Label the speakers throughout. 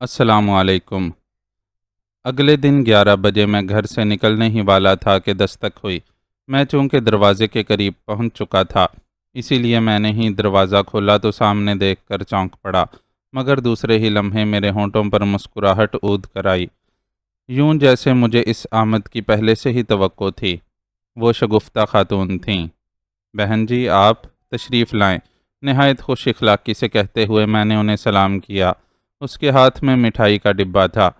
Speaker 1: السلام علیکم۔ اگلے دن 11 بجے میں گھر سے نکلنے ہی والا تھا کہ دستک ہوئی۔ میں چونکہ دروازے کے قریب پہنچ چکا تھا، اسی لیے میں نے ہی دروازہ کھولا تو سامنے دیکھ کر چونک پڑا، مگر دوسرے ہی لمحے میرے ہونٹوں پر مسکراہٹ اود کر آئی، یوں جیسے مجھے اس آمد کی پہلے سے ہی توقع تھی۔ وہ شگفتہ خاتون تھیں۔ بہن جی، آپ تشریف لائیں، نہایت خوش اخلاقی سے کہتے ہوئے میں نے انہیں سلام کیا۔ اس کے ہاتھ میں مٹھائی کا ڈبہ تھا۔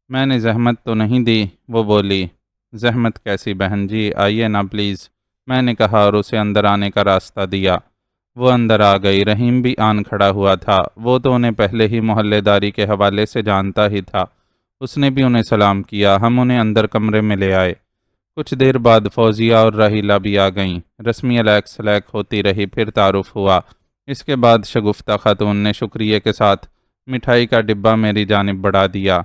Speaker 1: میں نے زحمت تو نہیں دی؟ وہ بولی۔ زحمت کیسی بہن جی، آئیے نا پلیز، میں نے کہا اور اسے اندر آنے کا راستہ دیا۔ وہ اندر آ گئی۔ رحیم بھی آن کھڑا ہوا تھا۔ وہ تو انہیں پہلے ہی محلے داری کے حوالے سے جانتا ہی تھا۔ اس نے بھی انہیں سلام کیا۔ ہم انہیں اندر کمرے میں لے آئے۔ کچھ دیر بعد فوزیہ اور راحیلہ بھی آ گئیں۔ رسمی الیک سلیک ہوتی رہی، پھر تعارف ہوا۔ اس کے بعد شگفتہ خاتون نے شکریہ کے ساتھ مٹھائی کا ڈبہ میری جانب بڑھا دیا۔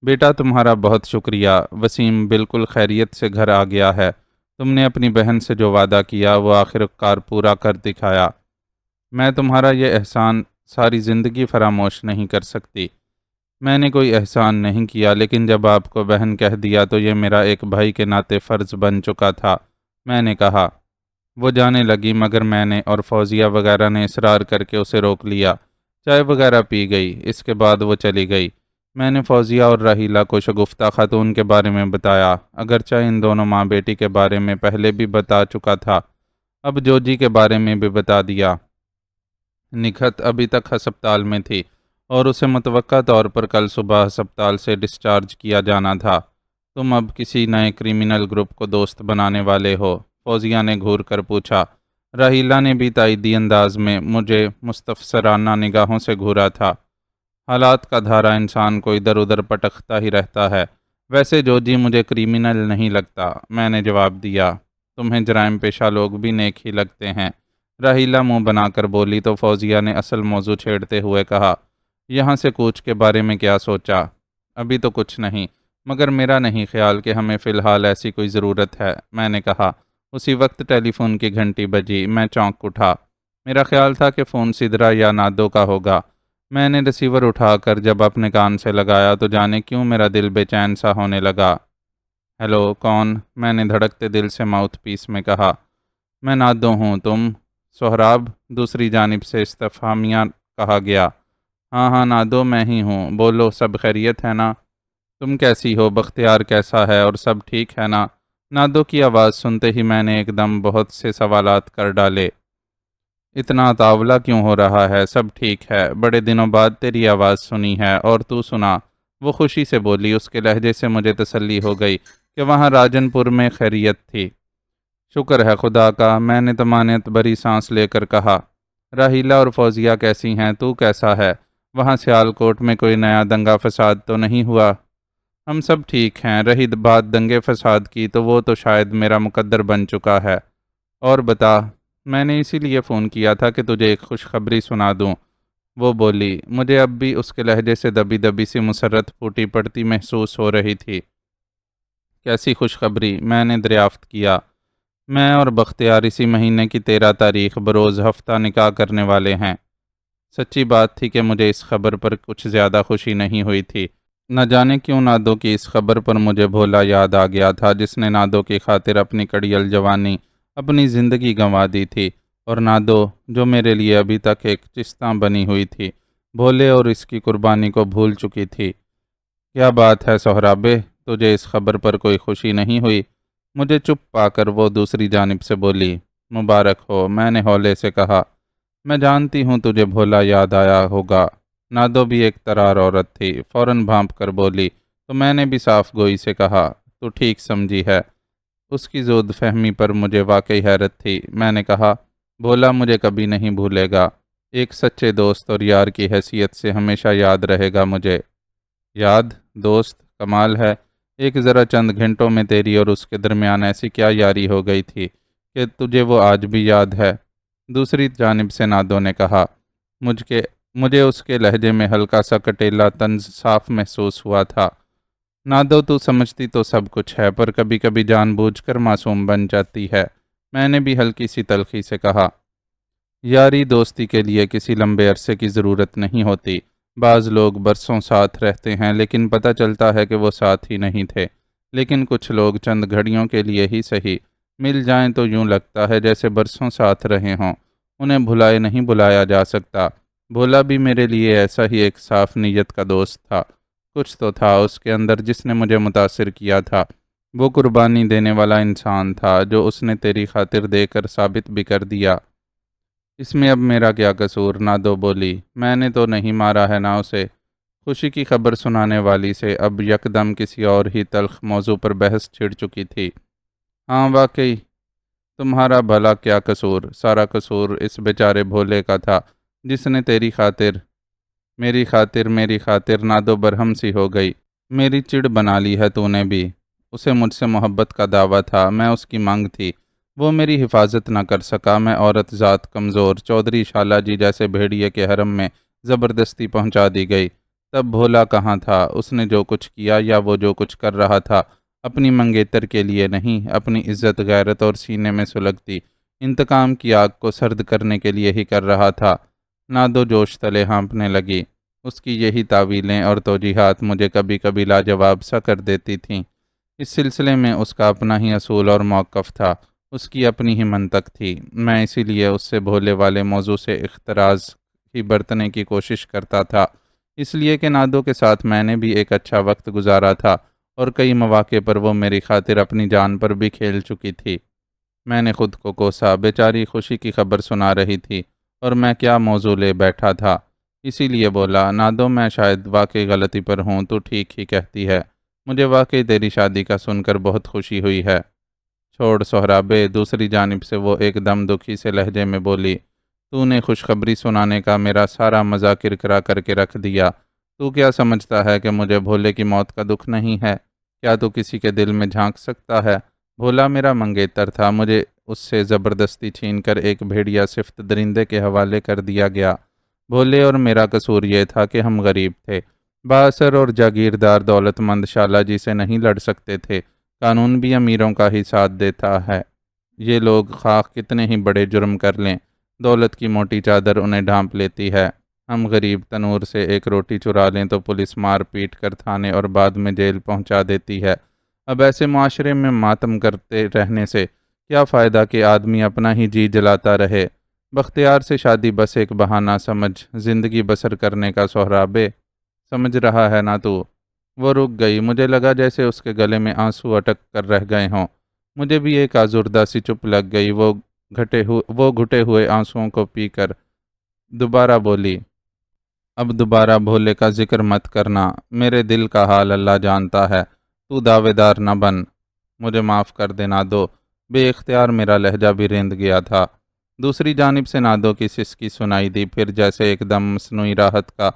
Speaker 1: بیٹا تمہارا بہت شکریہ، وسیم بالکل خیریت سے گھر آ گیا ہے۔ تم نے اپنی بہن سے جو وعدہ کیا وہ آخر کار پورا کر دکھایا۔ میں تمہارا یہ احسان ساری زندگی فراموش نہیں کر سکتی۔ میں نے کوئی احسان نہیں کیا، لیکن جب آپ کو بہن کہہ دیا تو یہ میرا ایک بھائی کے ناطے فرض بن چکا تھا، میں نے کہا۔ وہ جانے لگی، مگر میں نے اور فوزیہ وغیرہ نے اصرار کر کے اسے روک لیا۔ چائے وغیرہ پی گئی۔ اس کے بعد وہ چلی گئی۔ میں نے فوزیہ اور راحیلہ کو شگفتہ خاتون کے بارے میں بتایا، اگرچہ ان دونوں ماں بیٹی کے بارے میں پہلے بھی بتا چکا تھا، اب جوجی کے بارے میں بھی بتا دیا۔ نکھت ابھی تک ہسپتال میں تھی اور اسے متوقع طور پر کل صبح ہسپتال سے ڈسچارج کیا جانا تھا۔ تم اب کسی نئے کریمنل گروپ کو دوست بنانے والے ہو؟ فوزیہ نے گھور کر پوچھا۔ راحیلہ نے بھی تائیدی انداز میں مجھے مستفسرانہ نگاہوں سے گھورا تھا۔ حالات کا دھارا انسان کو ادھر ادھر پٹکتا ہی رہتا ہے۔ ویسے جوجی مجھے کریمنل نہیں لگتا، میں نے جواب دیا۔ تمہیں جرائم پیشہ لوگ بھی نیک ہی لگتے ہیں، راحیلہ منہ بنا کر بولی تو فوزیہ نے اصل موضوع چھیڑتے ہوئے کہا، یہاں سے کوچ کے بارے میں کیا سوچا؟ ابھی تو کچھ نہیں، مگر میرا نہیں خیال کہ ہمیں فی الحال ایسی کوئی ضرورت ہے، میں نے کہا۔ اسی وقت ٹیلی فون کی گھنٹی بجی۔ میں چونک اٹھا۔ میرا خیال تھا کہ فون سدرا یا نادو کا ہوگا۔ میں نے ریسیور اٹھا کر جب اپنے کان سے لگایا تو جانے کیوں میرا دل بے چین سا ہونے لگا۔ ہیلو، کون؟ میں نے دھڑکتے دل سے ماؤتھ پیس میں کہا۔ میں نادو ہوں، تم؟ سہراب، دوسری جانب سے استفہامیہ کہا گیا۔ ہاں ہاں نادو، میں ہی ہوں، بولو، سب خیریت ہے نا؟ تم کیسی ہو؟ بختیار کیسا ہے؟ اور سب ٹھیک ہے نا؟ نادو کی آواز سنتے ہی میں نے ایک دم بہت سے سوالات کر ڈالے۔ اتنا تاولا کیوں ہو رہا ہے؟ سب ٹھیک ہے، بڑے دنوں بعد تیری آواز سنی ہے، اور تو سنا؟ وہ خوشی سے بولی۔ اس کے لہجے سے مجھے تسلی ہو گئی کہ وہاں راجن پور میں خیریت تھی۔ شکر ہے خدا کا، میں نے طمانینت بھری سانس لے کر کہا۔ راحیلہ اور فوزیہ کیسی ہیں؟ تو کیسا ہے؟ وہاں سیالکوٹ میں کوئی نیا دنگا فساد تو نہیں ہوا؟ ہم سب ٹھیک ہیں، رہی بات دنگے فساد کی تو وہ تو شاید میرا مقدر بن چکا ہے۔ اور بتا، میں نے اسی لیے فون کیا تھا کہ تجھے ایک خوشخبری سنا دوں، وہ بولی۔ مجھے اب بھی اس کے لہجے سے دبی دبی سی مسرت پھوٹی پڑتی محسوس ہو رہی تھی۔ کیسی خوشخبری؟ میں نے دریافت کیا۔ میں اور بختیار اسی مہینے کی 13 تاریخ بروز ہفتہ نکاح کرنے والے ہیں۔ سچی بات تھی کہ مجھے اس خبر پر کچھ زیادہ خوشی نہیں ہوئی تھی۔ نہ جانے کیوں نادو کی اس خبر پر مجھے بھولا یاد آ گیا تھا، جس نے نادو کی خاطر اپنی کڑیل جوانی، اپنی زندگی گنوا دی تھی، اور نادو جو میرے لیے ابھی تک ایک چستاں بنی ہوئی تھی، بھولے اور اس کی قربانی کو بھول چکی تھی۔ کیا بات ہے سہرابے، تجھے اس خبر پر کوئی خوشی نہیں ہوئی؟ مجھے چپ پا کر وہ دوسری جانب سے بولی۔ مبارک ہو، میں نے ہولے سے کہا۔ میں جانتی ہوں تجھے بھولا یاد آیا ہوگا۔ نادو بھی ایک ترار عورت تھی، فوراً بھانپ کر بولی، تو میں نے بھی صاف گوئی سے کہا، تو ٹھیک سمجھی ہے۔ اس کی زود فہمی پر مجھے واقعی حیرت تھی۔ میں نے کہا، بھولا مجھے کبھی نہیں بھولے گا، ایک سچے دوست اور یار کی حیثیت سے ہمیشہ یاد رہے گا مجھے۔ یاد؟ دوست؟ کمال ہے، ایک ذرا چند گھنٹوں میں تیری اور اس کے درمیان ایسی کیا یاری ہو گئی تھی کہ تجھے وہ آج بھی یاد ہے؟ دوسری جانب سے نادو نے کہا۔ مجھے اس کے لہجے میں ہلکا سا کٹیلا طنز صاف محسوس ہوا تھا۔ نادو، تو سمجھتی تو سب کچھ ہے، پر کبھی کبھی جان بوجھ کر معصوم بن جاتی ہے، میں نے بھی ہلکی سی تلخی سے کہا۔ یاری دوستی کے لیے کسی لمبے عرصے کی ضرورت نہیں ہوتی، بعض لوگ برسوں ساتھ رہتے ہیں لیکن پتہ چلتا ہے کہ وہ ساتھ ہی نہیں تھے، لیکن کچھ لوگ چند گھڑیوں کے لیے ہی صحیح مل جائیں تو یوں لگتا ہے جیسے برسوں ساتھ رہے ہوں۔ انہیں بھلائے نہیں بلایا جا سکتا۔ بھولا بھی میرے لیے ایسا ہی ایک صاف نیت کا دوست تھا۔ کچھ تو تھا اس کے اندر جس نے مجھے متاثر کیا تھا۔ وہ قربانی دینے والا انسان تھا جو اس نے تیری خاطر دے کر ثابت بھی کر دیا۔ اس میں اب میرا کیا قصور؟ نادو بولی۔ میں نے تو نہیں مارا ہے نا اسے۔ خوشی کی خبر سنانے والی سے اب یکدم کسی اور ہی تلخ موضوع پر بحث چھڑ چکی تھی۔ ہاں واقعی تمہارا بھلا کیا قصور؟ سارا قصور اس بیچارے بھولے کا تھا جس نے میری خاطر نادو برہم سی ہو گئی۔ میری چڑ بنا لی ہے تو نے بھی۔ اسے مجھ سے محبت کا دعویٰ تھا، میں اس کی مانگ تھی، وہ میری حفاظت نہ کر سکا۔ میں عورت ذات کمزور، چودھری شالہ جی جیسے بھیڑیے کے حرم میں زبردستی پہنچا دی گئی۔ تب بھولا کہاں تھا؟ اس نے جو کچھ کیا یا وہ جو کچھ کر رہا تھا اپنی منگیتر کے لیے نہیں، اپنی عزت، غیرت اور سینے میں سلگتی انتقام کی آگ کو سرد کرنے کے لیے ہی کر رہا تھا۔ نادو جوش تلے ہانپنے لگی۔ اس کی یہی تعویلیں اور توجیحات مجھے کبھی کبھی لاجواب سا کر دیتی تھیں۔ اس سلسلے میں اس کا اپنا ہی اصول اور موقف تھا، اس کی اپنی ہی منطق تھی۔ میں اسی لیے اس سے بھولے والے موضوع سے اختراز ہی برتنے کی کوشش کرتا تھا، اس لیے کہ نادو کے ساتھ میں نے بھی ایک اچھا وقت گزارا تھا اور کئی مواقع پر وہ میری خاطر اپنی جان پر بھی کھیل چکی تھی۔ میں نے خود کو کوسا، بیچاری خوشی کی خبر سنا رہی تھی اور میں کیا موضوع لے بیٹھا تھا۔ اسی لیے بولا، نادو میں شاید واقعی غلطی پر ہوں، تو ٹھیک ہی کہتی ہے۔ مجھے واقعی تیری شادی کا سن کر بہت خوشی ہوئی ہے۔ چھوڑ سہرابے، دوسری جانب سے وہ ایک دم دکھی سے لہجے میں بولی، تو نے خوشخبری سنانے کا میرا سارا مزہ کرکرا کر کے رکھ دیا۔ تو کیا سمجھتا ہے کہ مجھے بھولے کی موت کا دکھ نہیں ہے؟ کیا تو کسی کے دل میں جھانک سکتا ہے؟ بھولا میرا منگیتر تھا، مجھے اس سے زبردستی چھین کر ایک بھیڑیا صفت درندے کے حوالے کر دیا گیا۔ بھولے اور میرا قصور یہ تھا کہ ہم غریب تھے، بااثر اور جاگیردار دولت مند شالہ جی سے نہیں لڑ سکتے تھے۔ قانون بھی امیروں کا ہی ساتھ دیتا ہے۔ یہ لوگ خواہ کتنے ہی بڑے جرم کر لیں، دولت کی موٹی چادر انہیں ڈھانپ لیتی ہے۔ ہم غریب تنور سے ایک روٹی چرا لیں تو پولیس مار پیٹ کر تھانے اور بعد میں جیل پہنچا دیتی ہے۔ اب ایسے معاشرے میں ماتم کرتے رہنے سے کیا فائدہ کہ آدمی اپنا ہی جی جلاتا رہے؟ بختیار سے شادی بس ایک بہانہ سمجھ زندگی بسر کرنے کا سہرابے، سمجھ رہا ہے نا تو؟ وہ رک گئی، مجھے لگا جیسے اس کے گلے میں آنسو اٹک کر رہ گئے ہوں۔ مجھے بھی ایک آزردہ سی چپ لگ گئی۔ وہ گھٹے ہوئے آنسوؤں کو پی کر دوبارہ بولی، اب دوبارہ بھولے کا ذکر مت کرنا، میرے دل کا حال اللہ جانتا ہے، تو دعوے دار نہ بن۔ مجھے معاف کر دے نادو۔ بے اختیار میرا لہجہ بھی رند گیا تھا۔ دوسری جانب سے نادو کی سسکی سنائی دی، پھر جیسے ایک دم مصنوعی راحت کا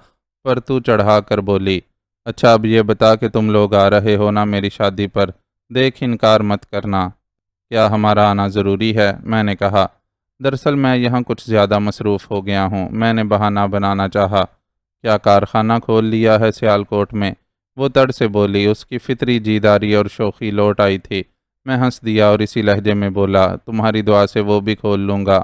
Speaker 1: پرتو چڑھا کر بولی، اچھا اب یہ بتا کہ تم لوگ آ رہے ہو نا میری شادی پر؟ دیکھ انکار مت کرنا۔ کیا ہمارا آنا ضروری ہے؟ میں نے کہا، دراصل میں یہاں کچھ زیادہ مصروف ہو گیا ہوں۔ میں نے بہانہ بنانا چاہا۔ کیا کارخانہ کھول لیا ہے سیالکوٹ میں؟ وہ تڑ سے بولی، اس کی فطری جیداری اور شوخی لوٹ آئی تھی۔ میں ہنس دیا اور اسی لہجے میں بولا، تمہاری دعا سے وہ بھی کھول لوں گا۔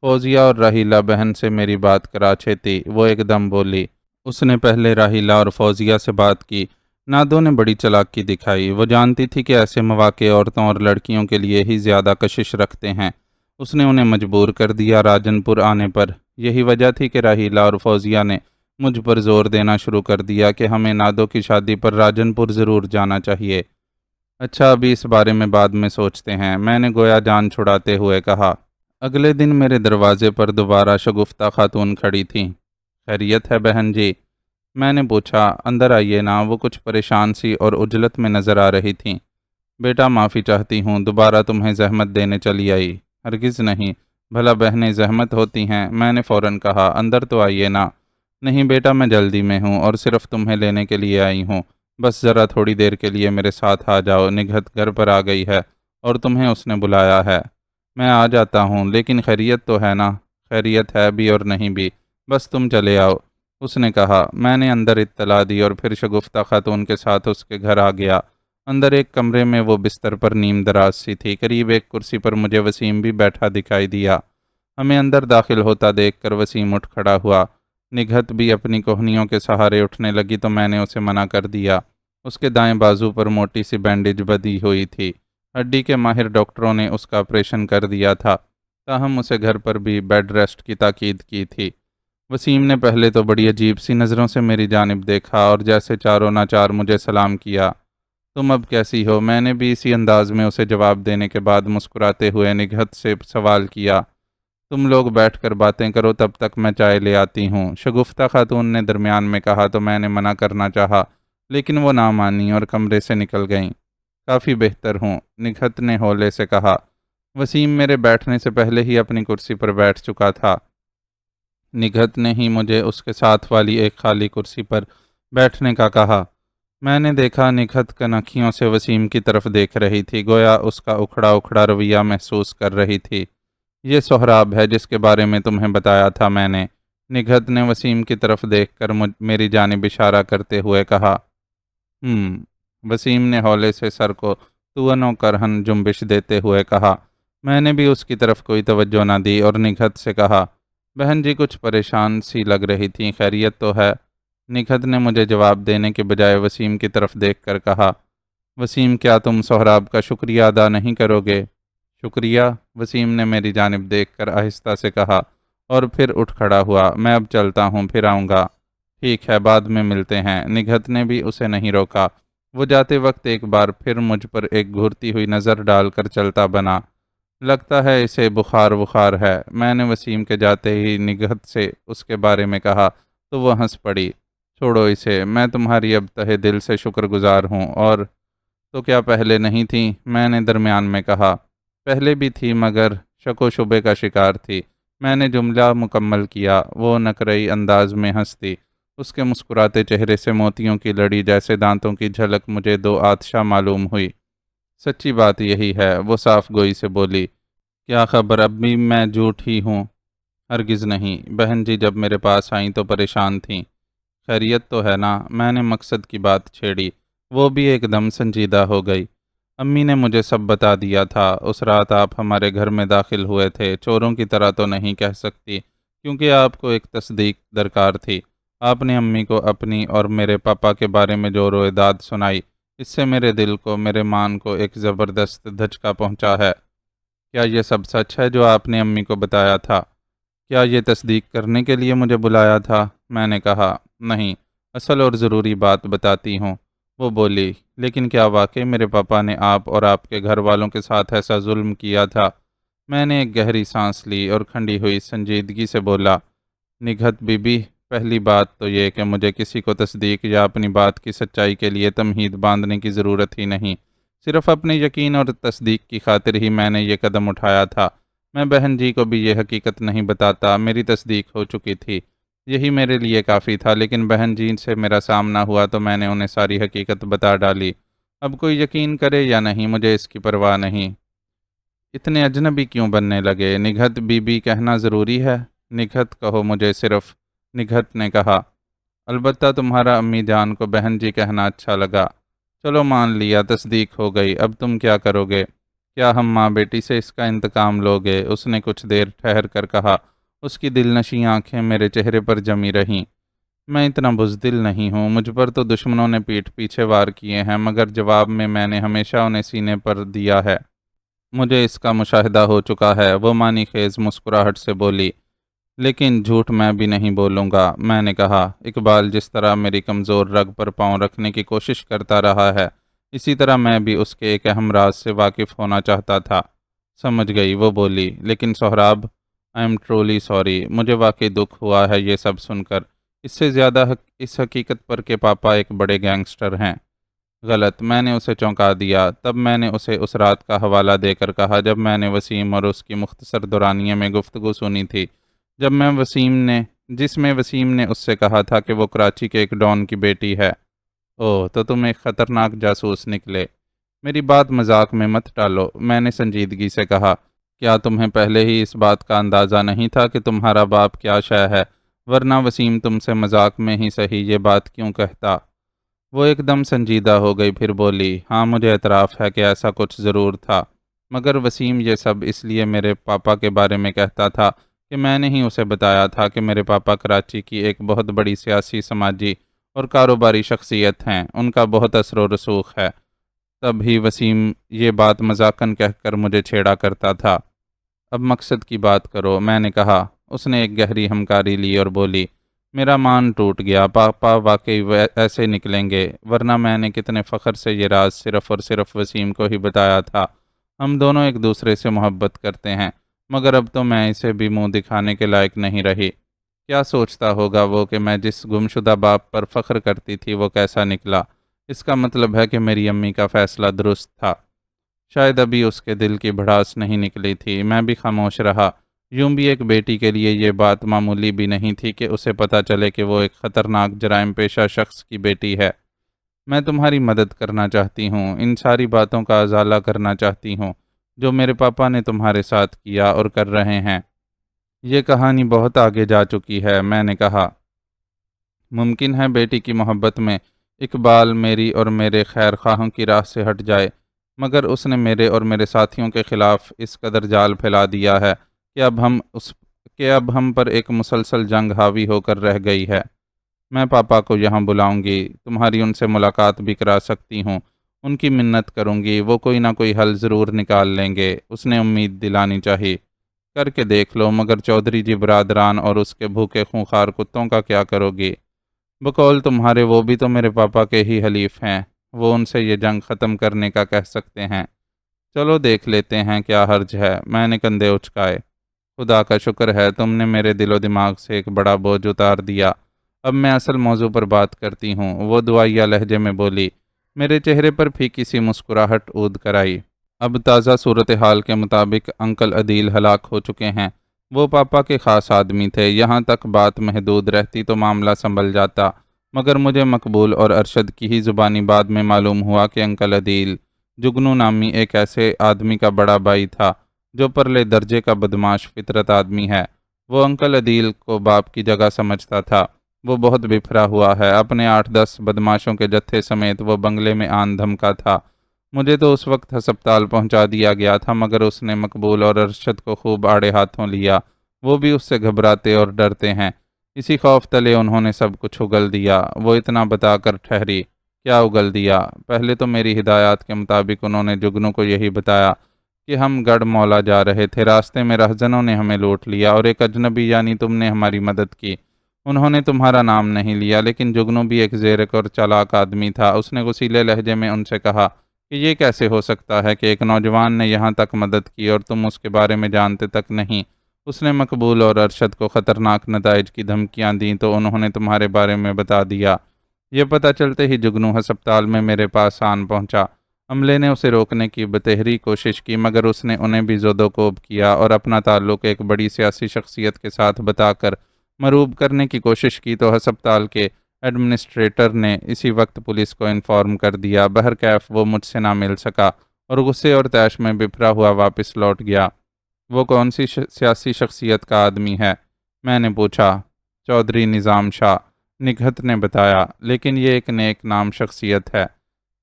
Speaker 1: فوزیہ اور راہیلہ بہن سے میری بات کرا چھیتی۔ وہ ایک دم بولی۔ اس نے پہلے راہیلہ اور فوزیہ سے بات کی۔ نادو نے بڑی چالاکی دکھائی۔ وہ جانتی تھی کہ ایسے مواقع عورتوں اور لڑکیوں کے لیے ہی زیادہ کشش رکھتے ہیں۔ اس نے انہیں مجبور کر دیا راجن پور آنے پر۔ یہی وجہ تھی کہ راہیلہ اور فوزیہ نے مجھ پر زور دینا شروع کر دیا کہ ہمیں نادو کی شادی پر راجن پور ضرور جانا چاہیے۔ اچھا ابھی اس بارے میں بعد میں سوچتے ہیں، میں نے گویا جان چھڑاتے ہوئے کہا۔ اگلے دن میرے دروازے پر دوبارہ شگفتہ خاتون کھڑی تھیں۔ خیریت ہے بہن جی؟ میں نے پوچھا۔ اندر آئیے نا۔ وہ کچھ پریشان سی اور عجلت میں نظر آ رہی تھیں۔ بیٹا معافی چاہتی ہوں، دوبارہ تمہیں زحمت دینے چلی آئی۔ ہرگز نہیں، بھلا بہنیں زحمت ہوتی ہیں؟ میں نے فوراً کہا، اندر تو آئیے نا۔ نہیں بیٹا، میں جلدی میں ہوں اور صرف تمہیں لینے کے لیے آئی ہوں، بس ذرا تھوڑی دیر کے لیے میرے ساتھ آ جاؤ، نگہت گھر پر آ گئی ہے اور تمہیں اس نے بلایا ہے۔ میں آ جاتا ہوں، لیکن خیریت تو ہے نا؟ خیریت ہے بھی اور نہیں بھی، بس تم چلے آؤ، اس نے کہا۔ میں نے اندر اطلاع دی اور پھر شگفتہ خاتون کے ساتھ اس کے گھر آ گیا۔ اندر ایک کمرے میں وہ بستر پر نیم دراز سی تھی، قریب ایک کرسی پر مجھے وسیم بھی بیٹھا دکھائی دیا۔ ہمیں اندر داخل ہوتا دیکھ کر وسیم اٹھ کھڑا ہوا۔ نگہت بھی اپنی کوہنیوں کے سہارے اٹھنے لگی تو میں نے اسے منع کر دیا۔ اس کے دائیں بازو پر موٹی سی بینڈیج بندھی ہوئی تھی۔ ہڈی کے ماہر ڈاکٹروں نے اس کا آپریشن کر دیا تھا، تاہم اسے گھر پر بھی بیڈ ریسٹ کی تاکید کی تھی۔ وسیم نے پہلے تو بڑی عجیب سی نظروں سے میری جانب دیکھا اور جیسے چاروں ناچار مجھے سلام کیا۔ تم اب کیسی ہو؟ میں نے بھی اسی انداز میں اسے جواب دینے کے بعد مسکراتے ہوئے نگہت سے سوال کیا۔ تم لوگ بیٹھ کر باتیں کرو، تب تک میں چائے لے آتی ہوں، شگفتہ خاتون نے درمیان میں کہا تو میں نے منع کرنا چاہا، لیکن وہ نہ مانی اور کمرے سے نکل گئیں۔ کافی بہتر ہوں، نگہت نے ہولے سے کہا۔ وسیم میرے بیٹھنے سے پہلے ہی اپنی کرسی پر بیٹھ چکا تھا۔ نگہت نے ہی مجھے اس کے ساتھ والی ایک خالی کرسی پر بیٹھنے کا کہا۔ میں نے دیکھا نگہت کنکھیوں سے وسیم کی طرف دیکھ رہی تھی، گویا اس کا اکھڑا اکھڑا رویہ محسوس کر رہی تھی۔ یہ سہراب ہے جس کے بارے میں تمہیں بتایا تھا میں نے، نگہت نے وسیم کی طرف دیکھ کر میری جانب اشارہ کرتے ہوئے کہا۔ وسیم نے ہولے سے سر کو تون و کرہن جنبش دیتے ہوئے کہا۔ میں نے بھی اس کی طرف کوئی توجہ نہ دی اور نگہت سے کہا، بہن جی کچھ پریشان سی لگ رہی تھیں، خیریت تو ہے؟ نگہت نے مجھے جواب دینے کے بجائے وسیم کی طرف دیکھ کر کہا۔ وسیم کیا تم سہراب کا شکریہ ادا نہیں کرو گے؟ شکریہ؟ وسیم نے میری جانب دیکھ کر آہستہ سے کہا اور پھر اٹھ کھڑا ہوا۔ میں اب چلتا ہوں، پھر آؤں گا۔ ٹھیک ہے، بعد میں ملتے ہیں۔ نگہت نے بھی اسے نہیں روکا۔ وہ جاتے وقت ایک بار پھر مجھ پر ایک گھورتی ہوئی نظر ڈال کر چلتا بنا۔ لگتا ہے اسے بخار ہے۔ میں نے وسیم کے جاتے ہی نگہت سے اس کے بارے میں کہا تو وہ ہنس پڑی۔ چھوڑو اسے، میں تمہاری اب تہہ دل سے شکر گزار ہوں۔ اور تو کیا پہلے نہیں تھی؟ میں نے درمیان میں کہا۔ پہلے بھی تھی مگر شک و شبے کا شکار تھی۔ میں نے جملہ مکمل کیا۔ وہ نکرئی انداز میں ہنستی۔ اس کے مسکراتے چہرے سے موتیوں کی لڑی جیسے دانتوں کی جھلک مجھے دو آتشہ معلوم ہوئی۔ سچی بات یہی ہے، وہ صاف گوئی سے بولی۔ کیا خبر، اب بھی میں جھوٹ ہی ہوں؟ ہرگز نہیں، بہن جی جب میرے پاس آئیں تو پریشان تھیں۔ خیریت تو ہے نا؟ میں نے مقصد کی بات چھیڑی۔ وہ بھی ایک دم سنجیدہ ہو گئی۔ امی نے مجھے سب بتا دیا تھا۔ اس رات آپ ہمارے گھر میں داخل ہوئے تھے، چوروں کی طرح تو نہیں کہہ سکتی کیونکہ آپ کو ایک تصدیق درکار تھی۔ آپ نے امی کو اپنی اور میرے پاپا کے بارے میں جو روئے داد سنائی، اس سے میرے دل کو، میرے مان کو ایک زبردست دھچکا پہنچا ہے۔ کیا یہ سب سچ ہے جو آپ نے امی کو بتایا تھا؟ کیا یہ تصدیق کرنے کے لیے مجھے بلایا تھا؟ میں نے کہا، نہیں، اصل اور ضروری بات بتاتی ہوں۔ وہ بولی، لیکن کیا واقعی میرے پاپا نے آپ اور آپ کے گھر والوں کے ساتھ ایسا ظلم کیا تھا؟ میں نے ایک گہری سانس لی اور کھنڈی ہوئی سنجیدگی سے بولا، نگہت بی بی، پہلی بات تو یہ کہ مجھے کسی کو تصدیق یا اپنی بات کی سچائی کے لیے تمہید باندھنے کی ضرورت ہی نہیں۔ صرف اپنے یقین اور تصدیق کی خاطر ہی میں نے یہ قدم اٹھایا تھا۔ میں بہن جی کو بھی یہ حقیقت نہیں بتاتا، میری تصدیق ہو چکی تھی، یہی میرے لیے کافی تھا۔ لیکن بہن جی سے میرا سامنا ہوا تو میں نے انہیں ساری حقیقت بتا ڈالی۔ اب کوئی یقین کرے یا نہیں، مجھے اس کی پرواہ نہیں۔ اتنے اجنبی کیوں بننے لگے؟ نگہت بی بی کہنا ضروری ہے؟ نگہت کہو مجھے صرف، نگہت نے کہا۔ البتہ تمہارا امی جان کو بہن جی کہنا اچھا لگا۔ چلو مان لیا، تصدیق ہو گئی، اب تم کیا کرو گے؟ کیا ہم ماں بیٹی سے اس کا انتقام لوگے؟ اس نے کچھ دیر ٹھہر کر کہا۔ اس کی دلنشیں آنکھیں میرے چہرے پر جمی رہیں۔ میں اتنا بزدل نہیں ہوں، مجھ پر تو دشمنوں نے پیٹھ پیچھے وار کیے ہیں، مگر جواب میں نے ہمیشہ انہیں سینے پر دیا ہے۔ مجھے اس کا مشاہدہ ہو چکا ہے، وہ معنی خیز مسکراہٹ سے بولی۔ لیکن جھوٹ میں بھی نہیں بولوں گا، میں نے کہا۔ اقبال جس طرح میری کمزور رگ پر پاؤں رکھنے کی کوشش کرتا رہا ہے، اسی طرح میں بھی اس کے ایک اہم راز سے واقف ہونا چاہتا تھا۔ سمجھ گئی، وہ بولی۔ لیکن Sohrab, I am truly sorry, مجھے واقعی دکھ ہوا ہے یہ سب سن کر، اس سے زیادہ اس حقیقت پر کہ پاپا ایک بڑے گینگسٹر ہیں۔ غلط، میں نے اسے چونکا دیا۔ تب میں نے اسے اس رات کا حوالہ دے کر کہا جب میں نے وسیم اور اس کی مختصر دورانیے میں گفتگو سنی تھی، جس میں وسیم نے اس سے کہا تھا کہ وہ کراچی کے ایک ڈان کی بیٹی ہے۔ اوہ، تو تم ایک خطرناک جاسوس نکلے۔ میری بات مذاق میں مت ڈالو، میں نے سنجیدگی سے کہا۔ کیا تمہیں پہلے ہی اس بات کا اندازہ نہیں تھا کہ تمہارا باپ کیا شے ہے؟ ورنہ وسیم تم سے مذاق میں ہی صحیح یہ بات کیوں کہتا؟ وہ ایک دم سنجیدہ ہو گئی، پھر بولی، ہاں مجھے اعتراف ہے کہ ایسا کچھ ضرور تھا، مگر وسیم یہ سب اس لیے میرے پاپا کے بارے میں کہتا تھا کہ میں نے ہی اسے بتایا تھا کہ میرے پاپا کراچی کی ایک بہت بڑی سیاسی، سماجی اور کاروباری شخصیت ہیں، ان کا بہت اثر و رسوخ ہے۔ تب ہی وسیم یہ بات مذاقاً کہہ کر مجھے چھیڑا کرتا تھا۔ اب مقصد کی بات کرو، میں نے کہا۔ اس نے ایک گہری ہمکاری لی اور بولی، میرا مان ٹوٹ گیا، پاپا واقعی ایسے نکلیں گے، ورنہ میں نے کتنے فخر سے یہ راز صرف اور صرف وسیم کو ہی بتایا تھا۔ ہم دونوں ایک دوسرے سے محبت کرتے ہیں، مگر اب تو میں اسے بھی منہ دکھانے کے لائق نہیں رہی۔ کیا سوچتا ہوگا وہ کہ میں جس گمشدہ باپ پر فخر کرتی تھی وہ کیسا نکلا؟ اس کا مطلب ہے کہ میری امی کا فیصلہ درست تھا۔ شاید ابھی اس کے دل کی بھڑاس نہیں نکلی تھی۔ میں بھی خاموش رہا۔ یوں بھی ایک بیٹی کے لیے یہ بات معمولی بھی نہیں تھی کہ اسے پتہ چلے کہ وہ ایک خطرناک جرائم پیشہ شخص کی بیٹی ہے۔ میں تمہاری مدد کرنا چاہتی ہوں، ان ساری باتوں کا ازالہ کرنا چاہتی ہوں جو میرے پاپا نے تمہارے ساتھ کیا اور کر رہے ہیں۔ یہ کہانی بہت آگے جا چکی ہے، میں نے کہا۔ ممکن ہے بیٹی کی محبت میں اقبال میری اور میرے خیر خواہوں کی راہ سے ہٹ جائے، مگر اس نے میرے اور میرے ساتھیوں کے خلاف اس قدر جال پھیلا دیا ہے کہ اب ہم پر ایک مسلسل جنگ حاوی ہو کر رہ گئی ہے۔ میں پاپا کو یہاں بلاؤں گی، تمہاری ان سے ملاقات بھی کرا سکتی ہوں، ان کی منت کروں گی، وہ کوئی نہ کوئی حل ضرور نکال لیں گے۔ اس نے امید دلانی چاہی۔ کر کے دیکھ لو، مگر چودھری جی برادران اور اس کے بھوکے خونخوار کتوں کا کیا کرو گی؟ بقول تمہارے وہ بھی تو میرے پاپا کے ہی حلیف ہیں، وہ ان سے یہ جنگ ختم کرنے کا کہہ سکتے ہیں۔ چلو دیکھ لیتے ہیں، کیا حرج ہے؟ میں نے کندھے اچکائے۔ خدا کا شکر ہے، تم نے میرے دل و دماغ سے ایک بڑا بوجھ اتار دیا۔ اب میں اصل موضوع پر بات کرتی ہوں، وہ دعائیا لہجے میں بولی۔ میرے چہرے پر پھیکی سی مسکراہٹ اود کر آئی۔ اب تازہ صورتحال کے مطابق انکل عدیل ہلاک ہو چکے ہیں۔ وہ پاپا کے خاص آدمی تھے، یہاں تک بات محدود رہتی تو معاملہ سنبھل جاتا، مگر مجھے مقبول اور ارشد کی ہی زبانی بعد میں معلوم ہوا کہ انکل عدیل جگنو نامی ایک ایسے آدمی کا بڑا بھائی تھا جو پرلے درجے کا بدماش فطرت آدمی ہے۔ وہ انکل عدیل کو باپ کی جگہ سمجھتا تھا۔ وہ بہت بفرا ہوا ہے، اپنے 8-10 بدماشوں کے جتھے سمیت وہ بنگلے میں آن دھمکا تھا۔ مجھے تو اس وقت ہسپتال پہنچا دیا گیا تھا، مگر اس نے مقبول اور ارشد کو خوب آڑے ہاتھوں لیا۔ وہ بھی اس سے گھبراتے اور ڈرتے ہیں۔ اسی خوف تلے انہوں نے سب کچھ اگل دیا۔ وہ اتنا بتا کر ٹھہری، کیا اگل دیا؟ پہلے تو میری ہدایات کے مطابق انہوں نے جگنو کو یہی بتایا کہ ہم گڑھ مولا جا رہے تھے، راستے میں رہزنوں نے ہمیں لوٹ لیا اور ایک اجنبی یعنی تم نے ہماری مدد کی۔ انہوں نے تمہارا نام نہیں لیا، لیکن جگنو بھی ایک زیرک اور چالاک آدمی تھا۔ اس نے غصیلے لہجے میں ان سے کہا کہ یہ کیسے ہو سکتا ہے کہ ایک نوجوان نے یہاں تک مدد کی اور تم اس کے بارے میں جانتے تک نہیں۔ اس نے مقبول اور ارشد کو خطرناک نتائج کی دھمکیاں دیں تو انہوں نے تمہارے بارے میں بتا دیا۔ یہ پتہ چلتے ہی جگنو ہسپتال میں میرے پاس آن پہنچا۔ عملے نے اسے روکنے کی بتہری کوشش کی، مگر اس نے انہیں بھی زد و کوب کیا اور اپنا تعلق ایک بڑی سیاسی شخصیت کے ساتھ بتا کر مروب کرنے کی کوشش کی تو ہسپتال کے ایڈمنسٹریٹر نے اسی وقت پولیس کو انفارم کر دیا۔ بہرکیف وہ مجھ سے نہ مل سکا اور غصے اور طیش میں بپھرا ہوا واپس لوٹ گیا۔ وہ کون سی سیاسی شخصیت کا آدمی ہے؟ میں نے پوچھا۔ چودھری نظام شاہ، نگہت نے بتایا، لیکن یہ ایک نیک نام شخصیت ہے۔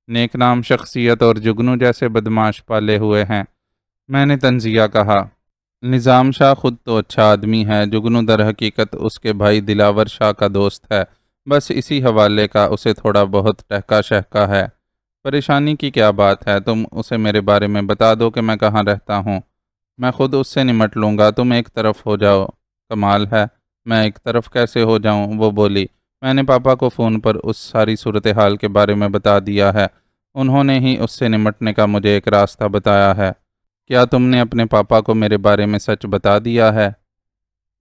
Speaker 1: نیک نام شخصیت اور جگنو جیسے بدماش پالے ہوئے ہیں، میں نے تنزیہ کہا۔ نظام شاہ خود تو اچھا آدمی ہے، جگنو در حقیقت اس کے بھائی دلاور شاہ کا دوست ہے، بس اسی حوالے کا اسے تھوڑا بہت ٹہکا شہکا ہے۔ پریشانی کی کیا بات ہے؟ تم اسے میرے بارے میں بتا دو کہ میں کہاں رہتا ہوں، میں خود اس سے نمٹ لوں گا، تم ایک طرف ہو جاؤ۔ کمال ہے، میں ایک طرف کیسے ہو جاؤں؟ وہ بولی۔ میں نے پاپا کو فون پر اس ساری صورتحال کے بارے میں بتا دیا ہے، انہوں نے ہی اس سے نمٹنے کا مجھے ایک راستہ بتایا ہے۔ کیا تم نے اپنے پاپا کو میرے بارے میں سچ بتا دیا ہے؟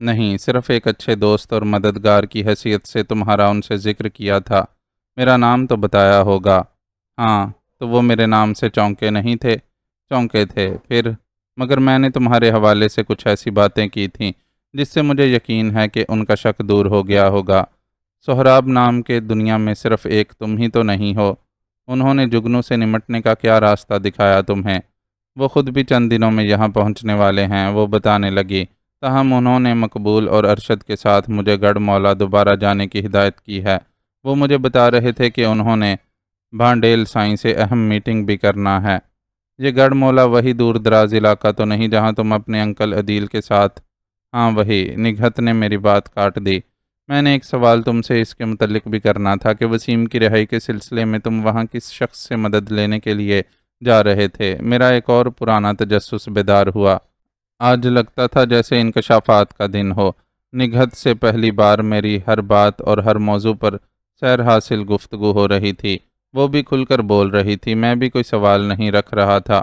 Speaker 1: نہیں، صرف ایک اچھے دوست اور مددگار کی حیثیت سے تمہارا ان سے ذکر کیا تھا، میرا نام تو بتایا ہوگا۔ ہاں، تو وہ میرے نام سے چونکے نہیں تھے؟ چونکے تھے، پھر؟ مگر میں نے تمہارے حوالے سے کچھ ایسی باتیں کی تھیں جس سے مجھے یقین ہے کہ ان کا شک دور ہو گیا ہوگا۔ سہراب نام کے دنیا میں صرف ایک تم ہی تو نہیں ہو۔ انہوں نے جگنو سے نمٹنے کا کیا راستہ دکھایا تمہیں؟ وہ خود بھی چند دنوں میں یہاں پہنچنے والے ہیں، وہ بتانے لگی۔ تاہم انہوں نے مقبول اور ارشد کے ساتھ مجھے گڑھ مولا دوبارہ جانے کی ہدایت کی ہے۔ وہ مجھے بتا رہے تھے کہ انہوں نے بھانڈیل سائیں سے اہم میٹنگ بھی کرنا ہے۔ یہ گڑھ مولا وہی دور دراز علاقہ تو نہیں جہاں تم اپنے انکل عدیل کے ساتھ ہاں وہی۔ نگہت نے میری بات کاٹ دی۔ میں نے ایک سوال تم سے اس کے متعلق بھی کرنا تھا کہ وسیم کی رہائی کے سلسلے میں تم وہاں کس شخص سے مدد لینے کے لیے جا رہے تھے؟ میرا ایک اور پرانا تجسس بیدار ہوا۔ آج لگتا تھا جیسے انکشافات کا دن ہو۔ نگہت سے پہلی بار میری ہر بات اور ہر موضوع پر سیر حاصل گفتگو ہو رہی تھی۔ وہ بھی کھل کر بول رہی تھی، میں بھی کوئی سوال نہیں رکھ رہا تھا۔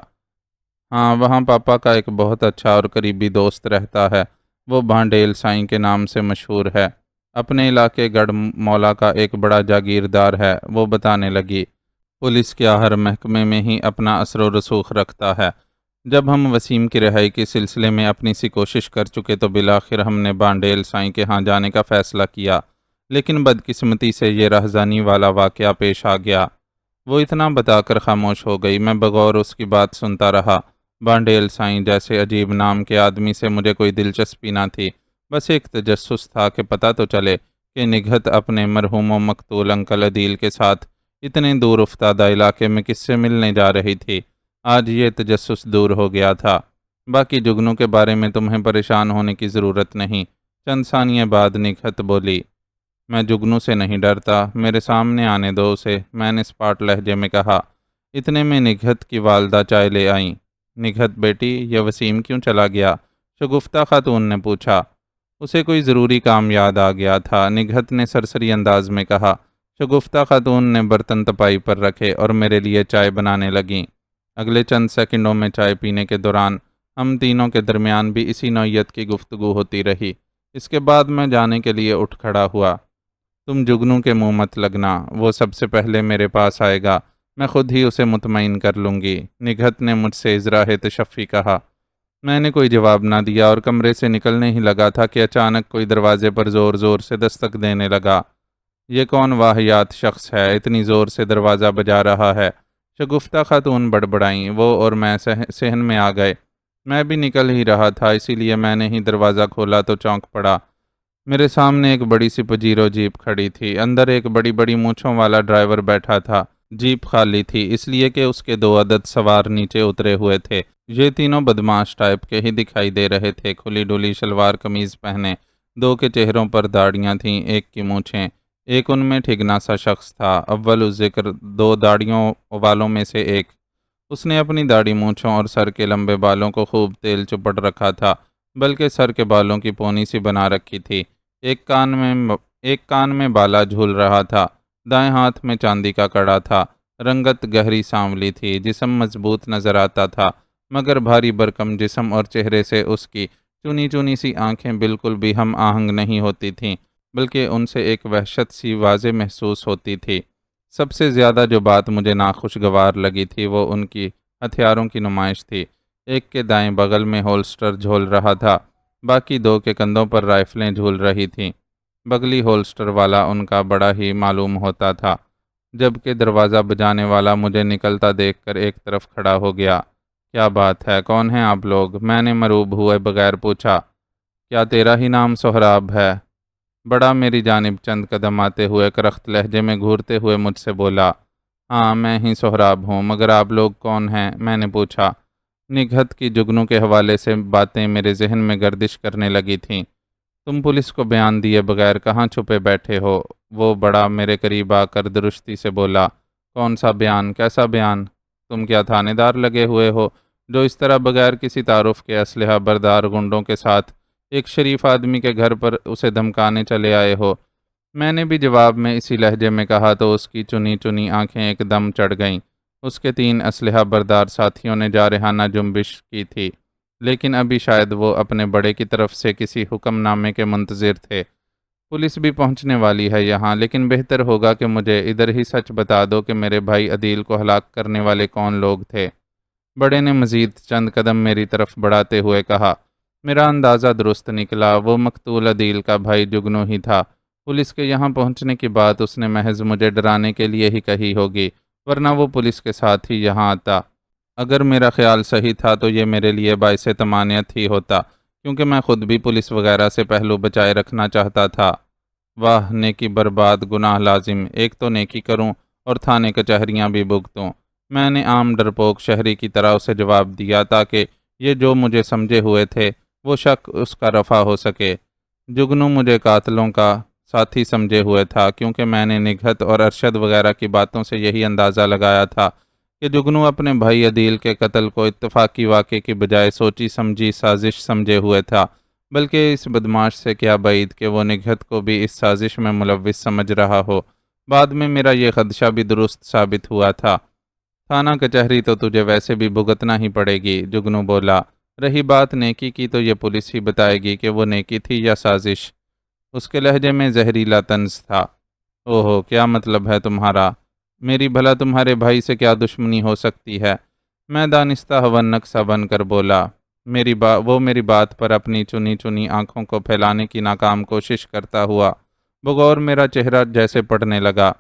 Speaker 1: ہاں، وہاں پاپا کا ایک بہت اچھا اور قریبی دوست رہتا ہے۔ وہ بانڈیل سائیں کے نام سے مشہور ہے۔ اپنے علاقے گڑھ مولا کا ایک بڑا جاگیردار ہے۔ وہ بتانے لگی، پولیس کیا ہر محکمے میں ہی اپنا اثر و رسوخ رکھتا ہے۔ جب ہم وسیم کی رہائی کے سلسلے میں اپنی سی کوشش کر چکے تو بالآخر ہم نے بانڈیل سائیں کے ہاں جانے کا فیصلہ کیا، لیکن بدقسمتی سے یہ رہزنی والا واقعہ پیش آ گیا۔ وہ اتنا بتا کر خاموش ہو گئی۔ میں بغور اس کی بات سنتا رہا۔ بانڈیل سائیں جیسے عجیب نام کے آدمی سے مجھے کوئی دلچسپی نہ تھی، بس ایک تجسس تھا کہ پتہ تو چلے کہ نگہت اپنے مرحوم و مقتول انکل عدیل کے ساتھ اتنے دور افتادہ علاقے میں کس سے ملنے جا رہی تھی۔ آج یہ تجسس دور ہو گیا تھا۔ باقی جگنوں کے بارے میں تمہیں پریشان ہونے کی ضرورت نہیں۔ چند ثانیے بعد نگہت بولی، میں جگنوں سے نہیں ڈرتا، میرے سامنے آنے دو اسے، میں نے اسپاٹ لہجے میں کہا۔ اتنے میں نگہت کی والدہ چائے لے آئیں۔ نگہت بیٹی، یہ وسیم کیوں چلا گیا؟ شگفتہ خاتون نے پوچھا۔ اسے کوئی ضروری کام یاد آ گیا تھا، نگہت نے سرسری انداز میں کہا۔ شگفتہ خاتون نے برتن تپائی پر رکھے اور میرے لیے چائے بنانے لگیں۔ اگلے چند سیکنڈوں میں چائے پینے کے دوران ہم تینوں کے درمیان بھی اسی نوعیت کی گفتگو ہوتی رہی۔ اس کے بعد میں جانے کے لیے اٹھ کھڑا ہوا۔ تم جگنوں کے منہ مت لگنا، وہ سب سے پہلے میرے پاس آئے گا، میں خود ہی اسے مطمئن کر لوں گی، نگہت نے مجھ سے اظہارِ تشفی کہا۔ میں نے کوئی جواب نہ دیا اور کمرے سے نکلنے ہی لگا تھا کہ اچانک کوئی دروازے پر زور زور سے دستک دینے لگا۔ یہ کون واہیات شخص ہے، اتنی زور سے دروازہ بجا رہا ہے؟ شگفتہ خاتون بڑبڑائیں۔ وہ اور میں صحن میں آ گئے۔ میں بھی نکل ہی رہا تھا، اسی لیے میں نے ہی دروازہ کھولا تو چونک پڑا۔ میرے سامنے ایک بڑی سی پجیرو جیپ کھڑی تھی۔ اندر ایک بڑی بڑی مونچھوں والا ڈرائیور بیٹھا تھا۔ جیپ خالی تھی، اس لیے کہ اس کے 2 عدد سوار نیچے اترے ہوئے تھے۔ یہ تینوں بدماش ٹائپ کے ہی دکھائی دے رہے تھے، کھلی ڈلی شلوار قمیض پہنے، 2 کے چہروں پر داڑیاں تھیں، ایک کی مونچھیں۔ ایک ان میں ٹھگنا سا شخص تھا، اول الذکر 2 داڑیوں والوں میں سے ایک۔ اس نے اپنی داڑھی مونچھوں اور سر کے لمبے بالوں کو خوب تیل چپڑ رکھا تھا، بلکہ سر کے بالوں کی پونی سی بنا رکھی تھی۔ ایک کان میں بالا جھول رہا تھا، دائیں ہاتھ میں چاندی کا کڑا تھا۔ رنگت گہری سانولی تھی، جسم مضبوط نظر آتا تھا، مگر بھاری برکم جسم اور چہرے سے اس کی چونی چونی سی آنکھیں بالکل بھی ہم آہنگ نہیں ہوتی تھیں، بلکہ ان سے ایک وحشت سی واضح محسوس ہوتی تھی۔ سب سے زیادہ جو بات مجھے ناخوشگوار لگی تھی وہ ان کی ہتھیاروں کی نمائش تھی۔ ایک کے دائیں بغل میں ہولسٹر جھول رہا تھا، باقی 2 کے کندھوں پر رائفلیں جھول رہی تھیں۔ بغلی ہولسٹر والا ان کا بڑا ہی معلوم ہوتا تھا، جبکہ دروازہ بجانے والا مجھے نکلتا دیکھ کر ایک طرف کھڑا ہو گیا۔ کیا بات ہے، کون ہیں آپ لوگ؟ میں نے مروب ہوئے بغیر پوچھا۔ کیا تیرا ہی نام سہراب ہے؟ بڑا میری جانب چند قدم آتے ہوئے کرخت لہجے میں گھورتے ہوئے مجھ سے بولا۔ ہاں، میں ہی سہراب ہوں، مگر آپ لوگ کون ہیں؟ میں نے پوچھا۔ نگہت کی جگنوں کے حوالے سے باتیں میرے ذہن میں گردش کرنے لگی تھیں۔ تم پولیس کو بیان دیے بغیر کہاں چھپے بیٹھے ہو؟ وہ بڑا میرے قریب آ کر درستی سے بولا۔ کون سا بیان؟ کیسا بیان؟ تم کیا تھانے دار لگے ہوئے ہو جو اس طرح بغیر کسی تعارف کے اسلحہ بردار گنڈوں کے ساتھ ایک شریف آدمی کے گھر پر اسے دھمکانے چلے آئے ہو؟ میں نے بھی جواب میں اسی لہجے میں کہا تو اس کی چنی چنی آنکھیں ایک دم چڑھ گئیں۔ اس کے 3 اسلحہ بردار ساتھیوں نے جارحانہ جنبش کی تھی، لیکن ابھی شاید وہ اپنے بڑے کی طرف سے کسی حکم نامے کے منتظر تھے۔ پولیس بھی پہنچنے والی ہے یہاں، لیکن بہتر ہوگا کہ مجھے ادھر ہی سچ بتا دو کہ میرے بھائی عدیل کو ہلاک کرنے والے کون لوگ تھے۔ بڑے نے مزید چند قدم میری طرف بڑھاتے ہوئے کہا۔ میرا اندازہ درست نکلا، وہ مقتول عدیل کا بھائی جگنو ہی تھا۔ پولیس کے یہاں پہنچنے کی بات اس نے محض مجھے ڈرانے کے لیے ہی کہی ہوگی، ورنہ وہ پولیس کے ساتھ ہی یہاں آتا۔ اگر میرا خیال صحیح تھا تو یہ میرے لیے باعث طمانینت ہی ہوتا، کیونکہ میں خود بھی پولیس وغیرہ سے پہلو بچائے رکھنا چاہتا تھا۔ واہ، نیکی برباد، گناہ لازم، ایک تو نیکی کروں اور تھانے کچہریاں بھی بھگتوں۔ میں نے عام ڈرپوک شہری کی طرح اسے جواب دیا تاکہ یہ جو مجھے سمجھے ہوئے تھے وہ شک اس کا رفع ہو سکے۔ جگنو مجھے قاتلوں کا ساتھی سمجھے ہوئے تھا، کیونکہ میں نے نگہت اور ارشد وغیرہ کی باتوں سے یہی اندازہ لگایا تھا کہ جگنو اپنے بھائی عدیل کے قتل کو اتفاقی واقعے کی بجائے سوچی سمجھی سازش سمجھے ہوئے تھا، بلکہ اس بدماش سے کیا بعید کہ وہ نگہت کو بھی اس سازش میں ملوث سمجھ رہا ہو۔ بعد میں میرا یہ خدشہ بھی درست ثابت ہوا تھا۔ تھانہ کچہری تو تجھے ویسے بھی بھگتنا ہی پڑے گی، جگنو بولا۔ رہی بات نیکی کی تو یہ پولیس ہی بتائے گی کہ وہ نیکی تھی یا سازش۔ اس کے لہجے میں زہریلا طنز تھا۔ اوہو، کیا مطلب ہے تمہارا؟ میری بھلا تمہارے بھائی سے کیا دشمنی ہو سکتی ہے؟ میں دانستہ ہونک سا بن کر بولا۔ وہ میری بات پر اپنی چنی چنی آنکھوں کو پھیلانے کی ناکام کوشش کرتا ہوا بغور میرا چہرہ جیسے پڑنے لگا۔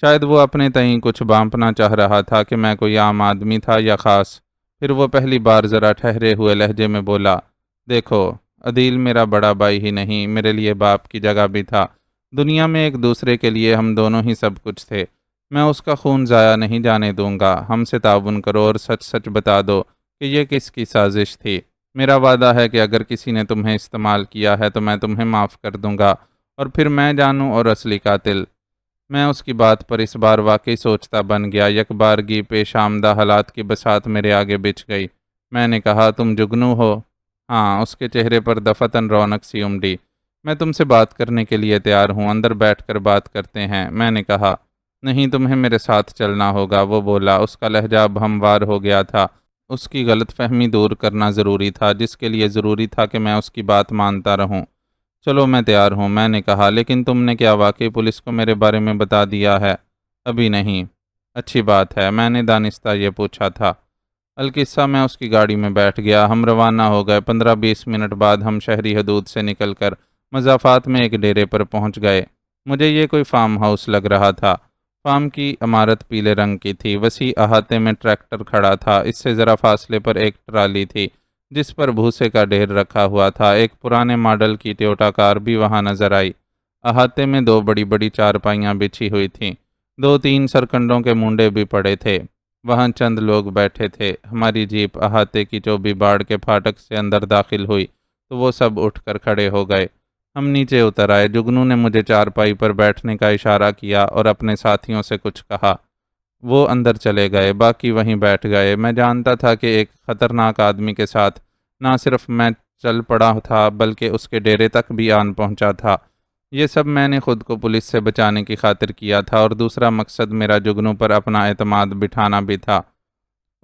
Speaker 1: شاید وہ اپنے تئیں کچھ بانپنا چاہ رہا تھا کہ میں کوئی عام آدمی تھا یا خاص۔ پھر وہ پہلی بار ذرا ٹھہرے ہوئے لہجے میں بولا، دیکھو، عدیل میرا بڑا بھائی ہی نہیں، میرے لیے باپ کی جگہ بھی تھا۔ دنیا میں ایک دوسرے کے لیے ہم دونوں ہی سب کچھ تھے۔ میں اس کا خون ضائع نہیں جانے دوں گا۔ ہم سے تعاون کرو اور سچ سچ بتا دو کہ یہ کس کی سازش تھی۔ میرا وعدہ ہے کہ اگر کسی نے تمہیں استعمال کیا ہے تو میں تمہیں معاف کر دوں گا، اور پھر میں جانوں اور اصلی قاتل۔ میں اس کی بات پر اس بار واقعی سوچتا بن گیا۔ یک بارگی پیش آمدہ حالات کی بساط میرے آگے بچھ گئی۔ میں نے کہا، تم جگنو ہو؟ ہاں۔ اس کے چہرے پر دفتن رونق سی امڑی۔ میں تم سے بات کرنے کے لیے تیار ہوں، اندر بیٹھ کر بات کرتے ہیں، میں نے کہا۔ نہیں، تمہیں میرے ساتھ چلنا ہوگا، وہ بولا۔ اس کا لہجہ اب ہموار ہو گیا تھا۔ اس کی غلط فہمی دور کرنا ضروری تھا، جس کے لیے ضروری تھا کہ میں اس کی بات مانتا رہوں۔ چلو، میں تیار ہوں، میں نے کہا، لیکن تم نے کیا واقعی پولیس کو میرے بارے میں بتا دیا ہے؟ ابھی نہیں۔ اچھی بات ہے، میں نے دانستہ یہ پوچھا تھا۔ القصہ میں اس کی گاڑی میں بیٹھ گیا۔ ہم روانہ ہو گئے۔ 15-20 منٹ بعد ہم شہری حدود سے نکل کر مضافات میں ایک ڈیرے پر پہنچ گئے۔ مجھے یہ کوئی فارم ہاؤس لگ رہا تھا۔ فارم کی عمارت پیلے رنگ کی تھی۔ وسیع احاطے میں ٹریکٹر کھڑا تھا۔ اس سے ذرا فاصلے پر ایک ٹرالی تھی جس پر بھوسے کا ڈھیر رکھا ہوا تھا۔ ایک پرانے ماڈل کی ٹویوٹا کار بھی وہاں نظر آئی۔ احاطے میں 2 بڑی بڑی چارپائیاں بچھی ہوئی تھیں۔ 2-3 سرکنڈوں کے منڈے بھی پڑے تھے۔ وہاں چند لوگ بیٹھے تھے۔ ہماری جیپ احاطے کی چوبی باڑ کے پھاٹک سے اندر داخل ہوئی تو وہ سب اٹھ کر کھڑے ہو گئے۔ ہم نیچے اتر آئے۔ جگنو نے مجھے چارپائی پر بیٹھنے کا اشارہ کیا اور اپنے ساتھیوں سے کچھ کہا۔ وہ اندر چلے گئے، باقی وہیں بیٹھ گئے۔ میں جانتا تھا کہ ایک خطرناک آدمی کے ساتھ نہ صرف میں چل پڑا تھا بلکہ اس کے ڈیرے تک بھی آن پہنچا تھا۔ یہ سب میں نے خود کو پولیس سے بچانے کی خاطر کیا تھا، اور دوسرا مقصد میرا جگنو پر اپنا اعتماد بٹھانا بھی تھا۔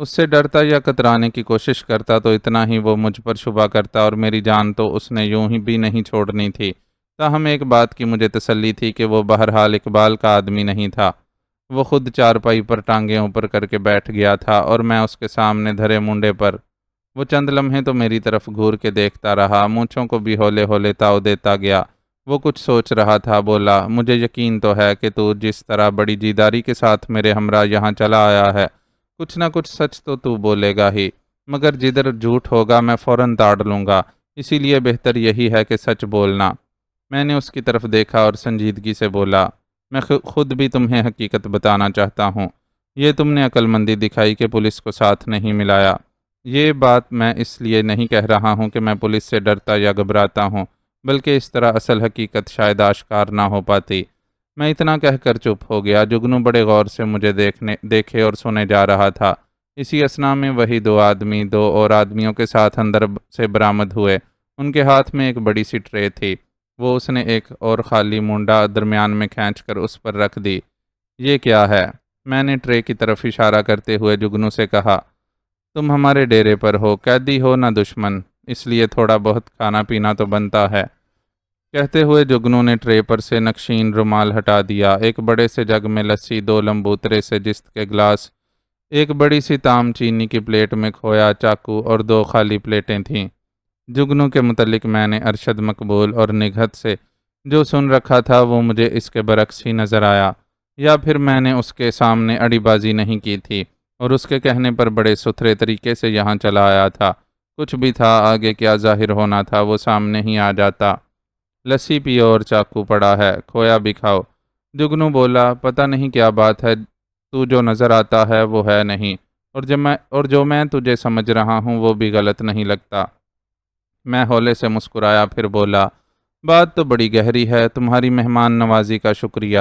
Speaker 1: اس سے ڈرتا یا کترانے کی کوشش کرتا تو اتنا ہی وہ مجھ پر شبہ کرتا، اور میری جان تو اس نے یوں ہی بھی نہیں چھوڑنی تھی۔ تاہم ایک بات کی مجھے تسلی تھی کہ وہ بہرحال اقبال کا آدمی نہیں تھا۔ وہ خود چارپائی پر ٹانگیں اوپر کر کے بیٹھ گیا تھا اور میں اس کے سامنے دھرے منڈے پر۔ وہ چند لمحے تو میری طرف گھور کے دیکھتا رہا، مونچھوں کو بھی ہولے ہولے تاؤ دیتا گیا۔ وہ کچھ سوچ رہا تھا۔ بولا، مجھے یقین تو ہے کہ تو جس طرح بڑی جیداری کے ساتھ میرے ہمراہ یہاں چلا آیا ہے، کچھ نہ کچھ سچ تو بولے گا ہی، مگر جدھر جھوٹ ہوگا میں فوراً تاڑ لوں گا۔ اسی لیے بہتر یہی ہے کہ سچ بولنا۔ میں نے اس کی طرف دیکھا اور سنجیدگی سے بولا، میں خود بھی تمہیں حقیقت بتانا چاہتا ہوں۔ یہ تم نے عقل مندی دکھائی کہ پولیس کو ساتھ نہیں ملایا۔ یہ بات میں اس لیے نہیں کہہ رہا ہوں کہ میں پولیس سے ڈرتا یا گھبراتا ہوں، بلکہ اس طرح اصل حقیقت شاید آشکار نہ ہو پاتی۔ میں اتنا کہہ کر چپ ہو گیا۔ جگنو بڑے غور سے مجھے دیکھے اور سنے جا رہا تھا۔ اسی اثنا میں وہی 2 آدمی 2 اور آدمیوں کے ساتھ اندر سے برآمد ہوئے۔ ان کے ہاتھ میں ایک بڑی سی ٹرے تھی۔ وہ اس نے ایک اور خالی مونڈا درمیان میں کھینچ کر اس پر رکھ دی۔ یہ کیا ہے؟ میں نے ٹرے کی طرف اشارہ کرتے ہوئے جگنو سے کہا، تم ہمارے ڈیرے پر ہو، قیدی ہو نہ دشمن، اس لیے تھوڑا بہت کھانا پینا تو بنتا ہے۔ کہتے ہوئے جگنو نے ٹرے پر سے نقشین رومال ہٹا دیا۔ ایک بڑے سے جگ میں لسی، 2 لمبوترے سے جست کے گلاس، ایک بڑی سی تام چینی کی پلیٹ میں کھویا، چاقو اور 2 خالی پلیٹیں تھیں۔ جگنو کے متعلق میں نے ارشد، مقبول اور نگہت سے جو سن رکھا تھا وہ مجھے اس کے برعکس ہی نظر آیا، یا پھر میں نے اس کے سامنے اڑی بازی نہیں کی تھی اور اس کے کہنے پر بڑے ستھرے طریقے سے یہاں چلا آیا تھا۔ کچھ بھی تھا، آگے کیا ظاہر ہونا تھا وہ سامنے ہی آ جاتا۔ لسی پیو اور چاقو پڑا ہے، کھویا بھی کھاؤ۔ جگنو بولا، پتہ نہیں کیا بات ہے، تو جو نظر آتا ہے وہ ہے نہیں، اور جو میں تجھے سمجھ رہا ہوں وہ بھی غلط نہیں لگتا۔ میں ہولے سے مسکرایا، پھر بولا، بات تو بڑی گہری ہے، تمہاری مہمان نوازی کا شکریہ۔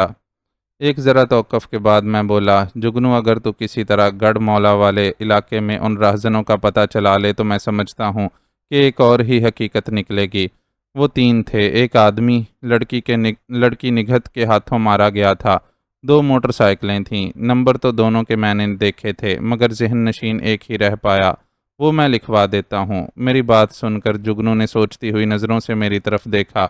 Speaker 1: ایک ذرا توقف کے بعد میں بولا، جگنو اگر تو کسی طرح گڑھ مولا والے علاقے میں ان رہزنوں کا پتہ چلا لے تو میں سمجھتا ہوں کہ ایک اور ہی حقیقت نکلے گی۔ وہ تین تھے، ایک آدمی لڑکی نگہت کے ہاتھوں مارا گیا تھا، دو موٹر سائیکلیں تھیں، نمبر تو دونوں کے میں نے دیکھے تھے، مگر ذہن نشین ایک ہی رہ پایا، وہ میں لکھوا دیتا ہوں۔ میری بات سن کر جگنو نے سوچتی ہوئی نظروں سے میری طرف دیکھا۔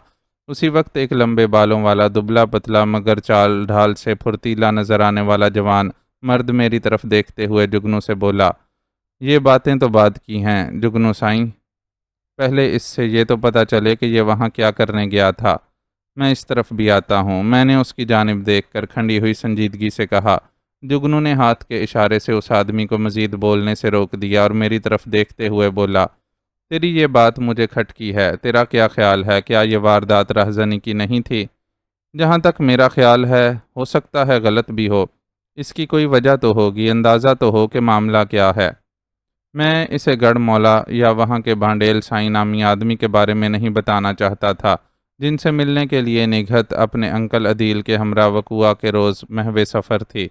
Speaker 1: اسی وقت ایک لمبے بالوں والا دبلا پتلا مگر چال ڈھال سے پھرتیلا نظر آنے والا جوان مرد میری طرف دیکھتے ہوئے جگنو سے بولا، یہ باتیں تو بعد کی ہیں جگنو سائیں، پہلے اس سے یہ تو پتہ چلے کہ یہ وہاں کیا کرنے گیا تھا۔ میں اس طرف بھی آتا ہوں، میں نے اس کی جانب دیکھ کر کھنڈی ہوئی سنجیدگی سے کہا۔ جگنو نے ہاتھ کے اشارے سے اس آدمی کو مزید بولنے سے روک دیا اور میری طرف دیکھتے ہوئے بولا، تیری یہ بات مجھے کھٹکی ہے، تیرا کیا خیال ہے، کیا یہ واردات رہزنی کی نہیں تھی؟ جہاں تک میرا خیال ہے، ہو سکتا ہے غلط بھی ہو، اس کی کوئی وجہ تو ہوگی، اندازہ تو ہو کہ معاملہ کیا ہے۔ میں اسے گڑھ مولا یا وہاں کے بانڈیل سائیں نامی آدمی کے بارے میں نہیں بتانا چاہتا تھا، جن سے ملنے کے لیے نگہت اپنے انکل عدیل کے ہمراہ وقوعہ کے روز محو سفر تھی۔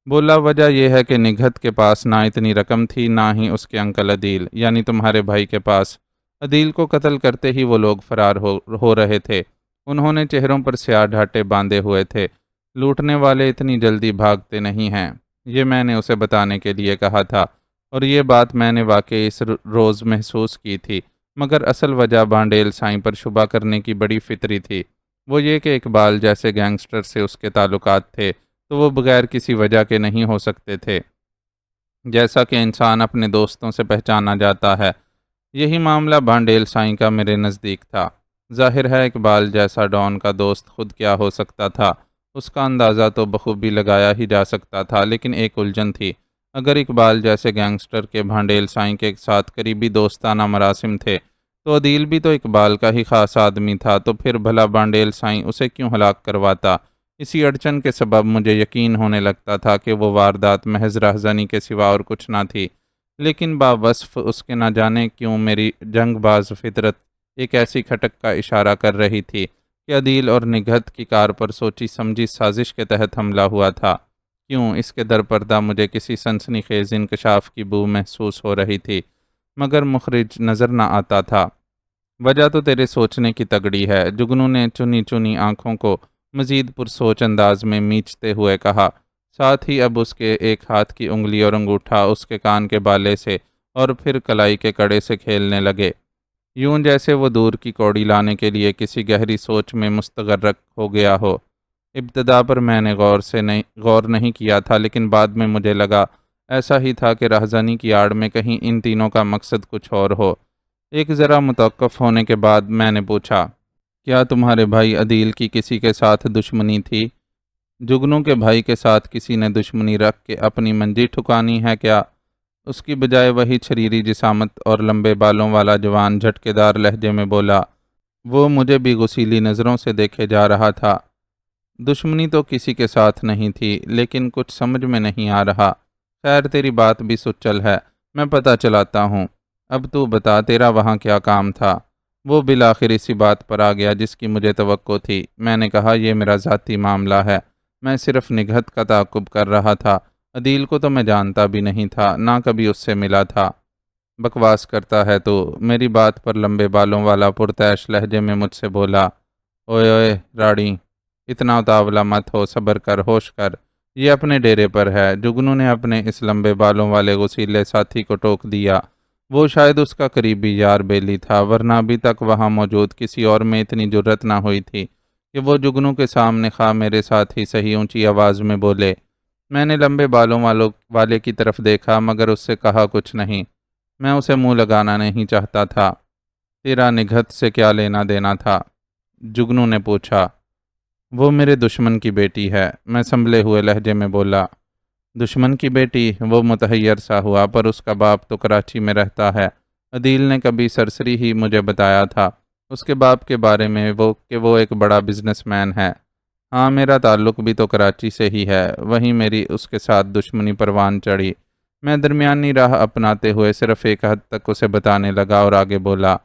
Speaker 1: بولا، وجہ یہ ہے کہ نگہت کے پاس نہ اتنی رقم تھی، نہ ہی اس کے انکل عدیل یعنی تمہارے بھائی کے پاس۔ عدیل کو قتل کرتے ہی وہ لوگ فرار ہو رہے تھے، انہوں نے چہروں پر سیاہ ڈھاٹے باندھے ہوئے تھے۔ لوٹنے والے اتنی جلدی بھاگتے نہیں ہیں، یہ میں نے اسے بتانے کے لیے کہا تھا، اور یہ بات میں نے واقعی اس روز محسوس کی تھی، مگر اصل وجہ بانڈیل سائیں پر شبہ کرنے کی بڑی فطری تھی، وہ یہ کہ اقبال جیسے گینگسٹر سے اس کے تعلقات تھے، تو وہ بغیر کسی وجہ کے نہیں ہو سکتے تھے، جیسا کہ انسان اپنے دوستوں سے پہچانا جاتا ہے۔ یہی معاملہ بانڈیل سائیں کا میرے نزدیک تھا۔ ظاہر ہے اقبال جیسا ڈان کا دوست خود کیا ہو سکتا تھا، اس کا اندازہ تو بخوبی لگایا ہی جا سکتا تھا، لیکن ایک الجھن تھی۔ اگر اقبال جیسے گینگسٹر کے بانڈیل سائیں کے ساتھ قریبی دوستانہ مراسم تھے، تو عدیل بھی تو اقبال کا ہی خاص آدمی تھا، تو پھر بھلا بانڈیل سائیں اسے کیوں ہلاک کرواتا؟ اسی اڑچن کے سبب مجھے یقین ہونے لگتا تھا کہ وہ واردات محض رہزنی کے سوا اور کچھ نہ تھی، لیکن باوصف اس کے نہ جانے کیوں میری جنگ باز فطرت ایک ایسی کھٹک کا اشارہ کر رہی تھی کہ عدیل اور نگہت کی کار پر سوچی سمجھی سازش کے تحت حملہ ہوا تھا۔ کیوں اس کے در پردہ مجھے کسی سنسنی خیز انکشاف کی بو محسوس ہو رہی تھی، مگر مخرج نظر نہ آتا تھا۔ وجہ تو تیرے سوچنے کی تگڑی ہے، جگنو نے چنی چنی آنکھوں کو مزید پرسوچ انداز میں میچتے ہوئے کہا، ساتھ ہی اب اس کے ایک ہاتھ کی انگلی اور انگوٹھا اس کے کان کے بالے سے اور پھر کلائی کے کڑے سے کھیلنے لگے، یوں جیسے وہ دور کی کوڑی لانے کے لیے کسی گہری سوچ میں مستغرق ہو گیا ہو۔ ابتدا پر میں نے غور نہیں کیا تھا، لیکن بعد میں مجھے لگا ایسا ہی تھا کہ رہزنی کی آڑ میں کہیں ان تینوں کا مقصد کچھ اور ہو۔ ایک ذرا متوقف ہونے کے بعد میں نے پوچھا، کیا تمہارے بھائی عدیل کی کسی کے ساتھ دشمنی تھی؟ جگنو کے بھائی کے ساتھ کسی نے دشمنی رکھ کے اپنی منجی ٹھکانی ہے کیا؟ اس کی بجائے وہی چھریری جسامت اور لمبے بالوں والا جوان جھٹکے دار لہجے میں بولا۔ وہ مجھے بھی غصیلی نظروں سے دیکھے جا رہا تھا۔ دشمنی تو کسی کے ساتھ نہیں تھی، لیکن کچھ سمجھ میں نہیں آ رہا۔ خیر تیری بات بھی سچل ہے، میں پتہ چلاتا ہوں۔ اب تو بتا تیرا وہاں کیا کام تھا؟ وہ بالآخر اسی بات پر آ گیا جس کی مجھے توقع تھی۔ میں نے کہا، یہ میرا ذاتی معاملہ ہے، میں صرف نگہت کا تعاقب کر رہا تھا، عدیل کو تو میں جانتا بھی نہیں تھا، نہ کبھی اس سے ملا تھا۔ بکواس کرتا ہے تو، میری بات پر لمبے بالوں والا پرتعش لہجے میں مجھ سے بولا، اوئے اوئے راڑی، اتنا اتاولا مت ہو، صبر کر، ہوش کر، یہ اپنے ڈیرے پر ہے۔ جگنو نے اپنے اس لمبے بالوں والے غصیلے ساتھی کو ٹوک دیا۔ وہ شاید اس کا قریبی یار بیلی تھا، ورنہ ابھی تک وہاں موجود کسی اور میں اتنی جرت نہ ہوئی تھی کہ وہ جگنو کے سامنے خواہ میرے ساتھ ہی صحیح اونچی آواز میں بولے۔ میں نے لمبے بالوں والے کی طرف دیکھا، مگر اس سے کہا کچھ نہیں۔ میں اسے منہ لگانا نہیں چاہتا تھا۔ تیرا نگہت سے کیا لینا دینا تھا؟ جگنو نے پوچھا۔ وہ میرے دشمن کی بیٹی ہے، میں سنبھلے ہوئے لہجے میں بولا۔ دشمن کی بیٹی؟ وہ متحیر سا ہوا، پر اس کا باپ تو کراچی میں رہتا ہے، عدیل نے کبھی سرسری ہی مجھے بتایا تھا اس کے باپ کے بارے میں، کہ وہ ایک بڑا بزنس مین ہے۔ ہاں میرا تعلق بھی تو کراچی سے ہی ہے، وہیں میری اس کے ساتھ دشمنی پروان چڑھی۔ میں درمیانی راہ اپناتے ہوئے صرف ایک حد تک اسے بتانے لگا اور آگے بولا،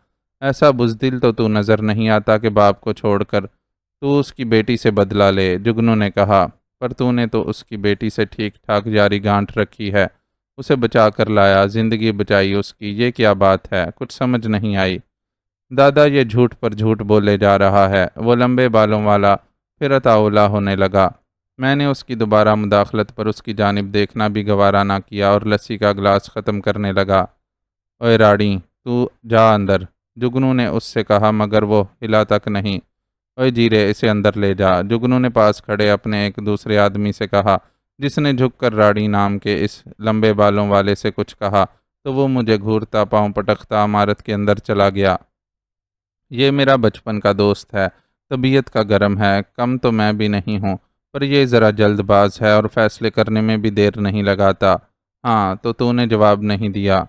Speaker 1: ایسا بزدل تو نظر نہیں آتا کہ باپ کو چھوڑ کر تو اس کی بیٹی سے بدلہ لے۔ جگنو نے کہا، پر تو نے تو اس کی بیٹی سے ٹھیک ٹھاک جاری گانٹھ رکھی ہے، اسے بچا کر لایا، زندگی بچائی اس کی، یہ کیا بات ہے؟ کچھ سمجھ نہیں آئی۔ دادا یہ جھوٹ پر جھوٹ بولے جا رہا ہے۔ وہ لمبے بالوں والا پھر اطاولا ہونے لگا۔ میں نے اس کی دوبارہ مداخلت پر اس کی جانب دیکھنا بھی گوارا نہ کیا اور لسی کا گلاس ختم کرنے لگا۔ اوئے راڑی، تو جا اندر، جگنو نے اس سے کہا، مگر وہ ہلا تک نہیں۔ اوئے جیرے، اسے اندر لے جا، جگنو نے پاس کھڑے اپنے ایک دوسرے آدمی سے کہا، جس نے جھک کر راڑی نام کے اس لمبے بالوں والے سے کچھ کہا تو وہ مجھے گھورتا پاؤں پٹکتا عمارت کے اندر چلا گیا۔ یہ میرا بچپن کا دوست ہے، طبیعت کا گرم ہے، کم تو میں بھی نہیں ہوں، پر یہ ذرا جلد باز ہے اور فیصلے کرنے میں بھی دیر نہیں لگاتا۔ ہاں تو نے جواب نہیں دیا۔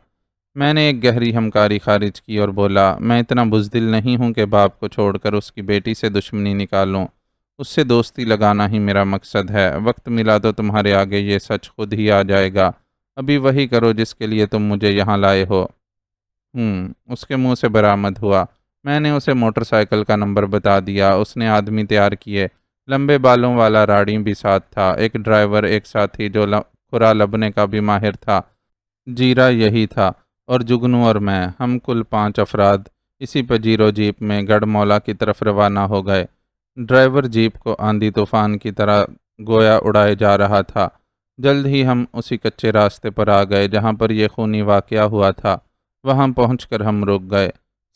Speaker 1: میں نے ایک گہری ہمکاری خارج کی اور بولا، میں اتنا بزدل نہیں ہوں کہ باپ کو چھوڑ کر اس کی بیٹی سے دشمنی نکالوں۔ اس سے دوستی لگانا ہی میرا مقصد ہے۔ وقت ملا تو تمہارے آگے یہ سچ خود ہی آ جائے گا۔ ابھی وہی کرو جس کے لیے تم مجھے یہاں لائے ہو۔ اس کے منہ سے برآمد ہوا۔ میں نے اسے موٹر سائیکل کا نمبر بتا دیا۔ اس نے آدمی تیار کیے۔ لمبے بالوں والا راڑی بھی ساتھ تھا، ایک ڈرائیور، ایک ساتھی جو کھرا لبنے کا بھی ماہر تھا۔ جیرا یہی تھا اور جگنو اور میں، ہم کل 5 افراد اسی پجیرو جیپ میں گڑھ مولا کی طرف روانہ ہو گئے۔ ڈرائیور جیپ کو آندھی طوفان کی طرح گویا اڑائے جا رہا تھا۔ جلد ہی ہم اسی کچے راستے پر آ گئے جہاں پر یہ خونی واقعہ ہوا تھا۔ وہاں پہنچ کر ہم رک گئے۔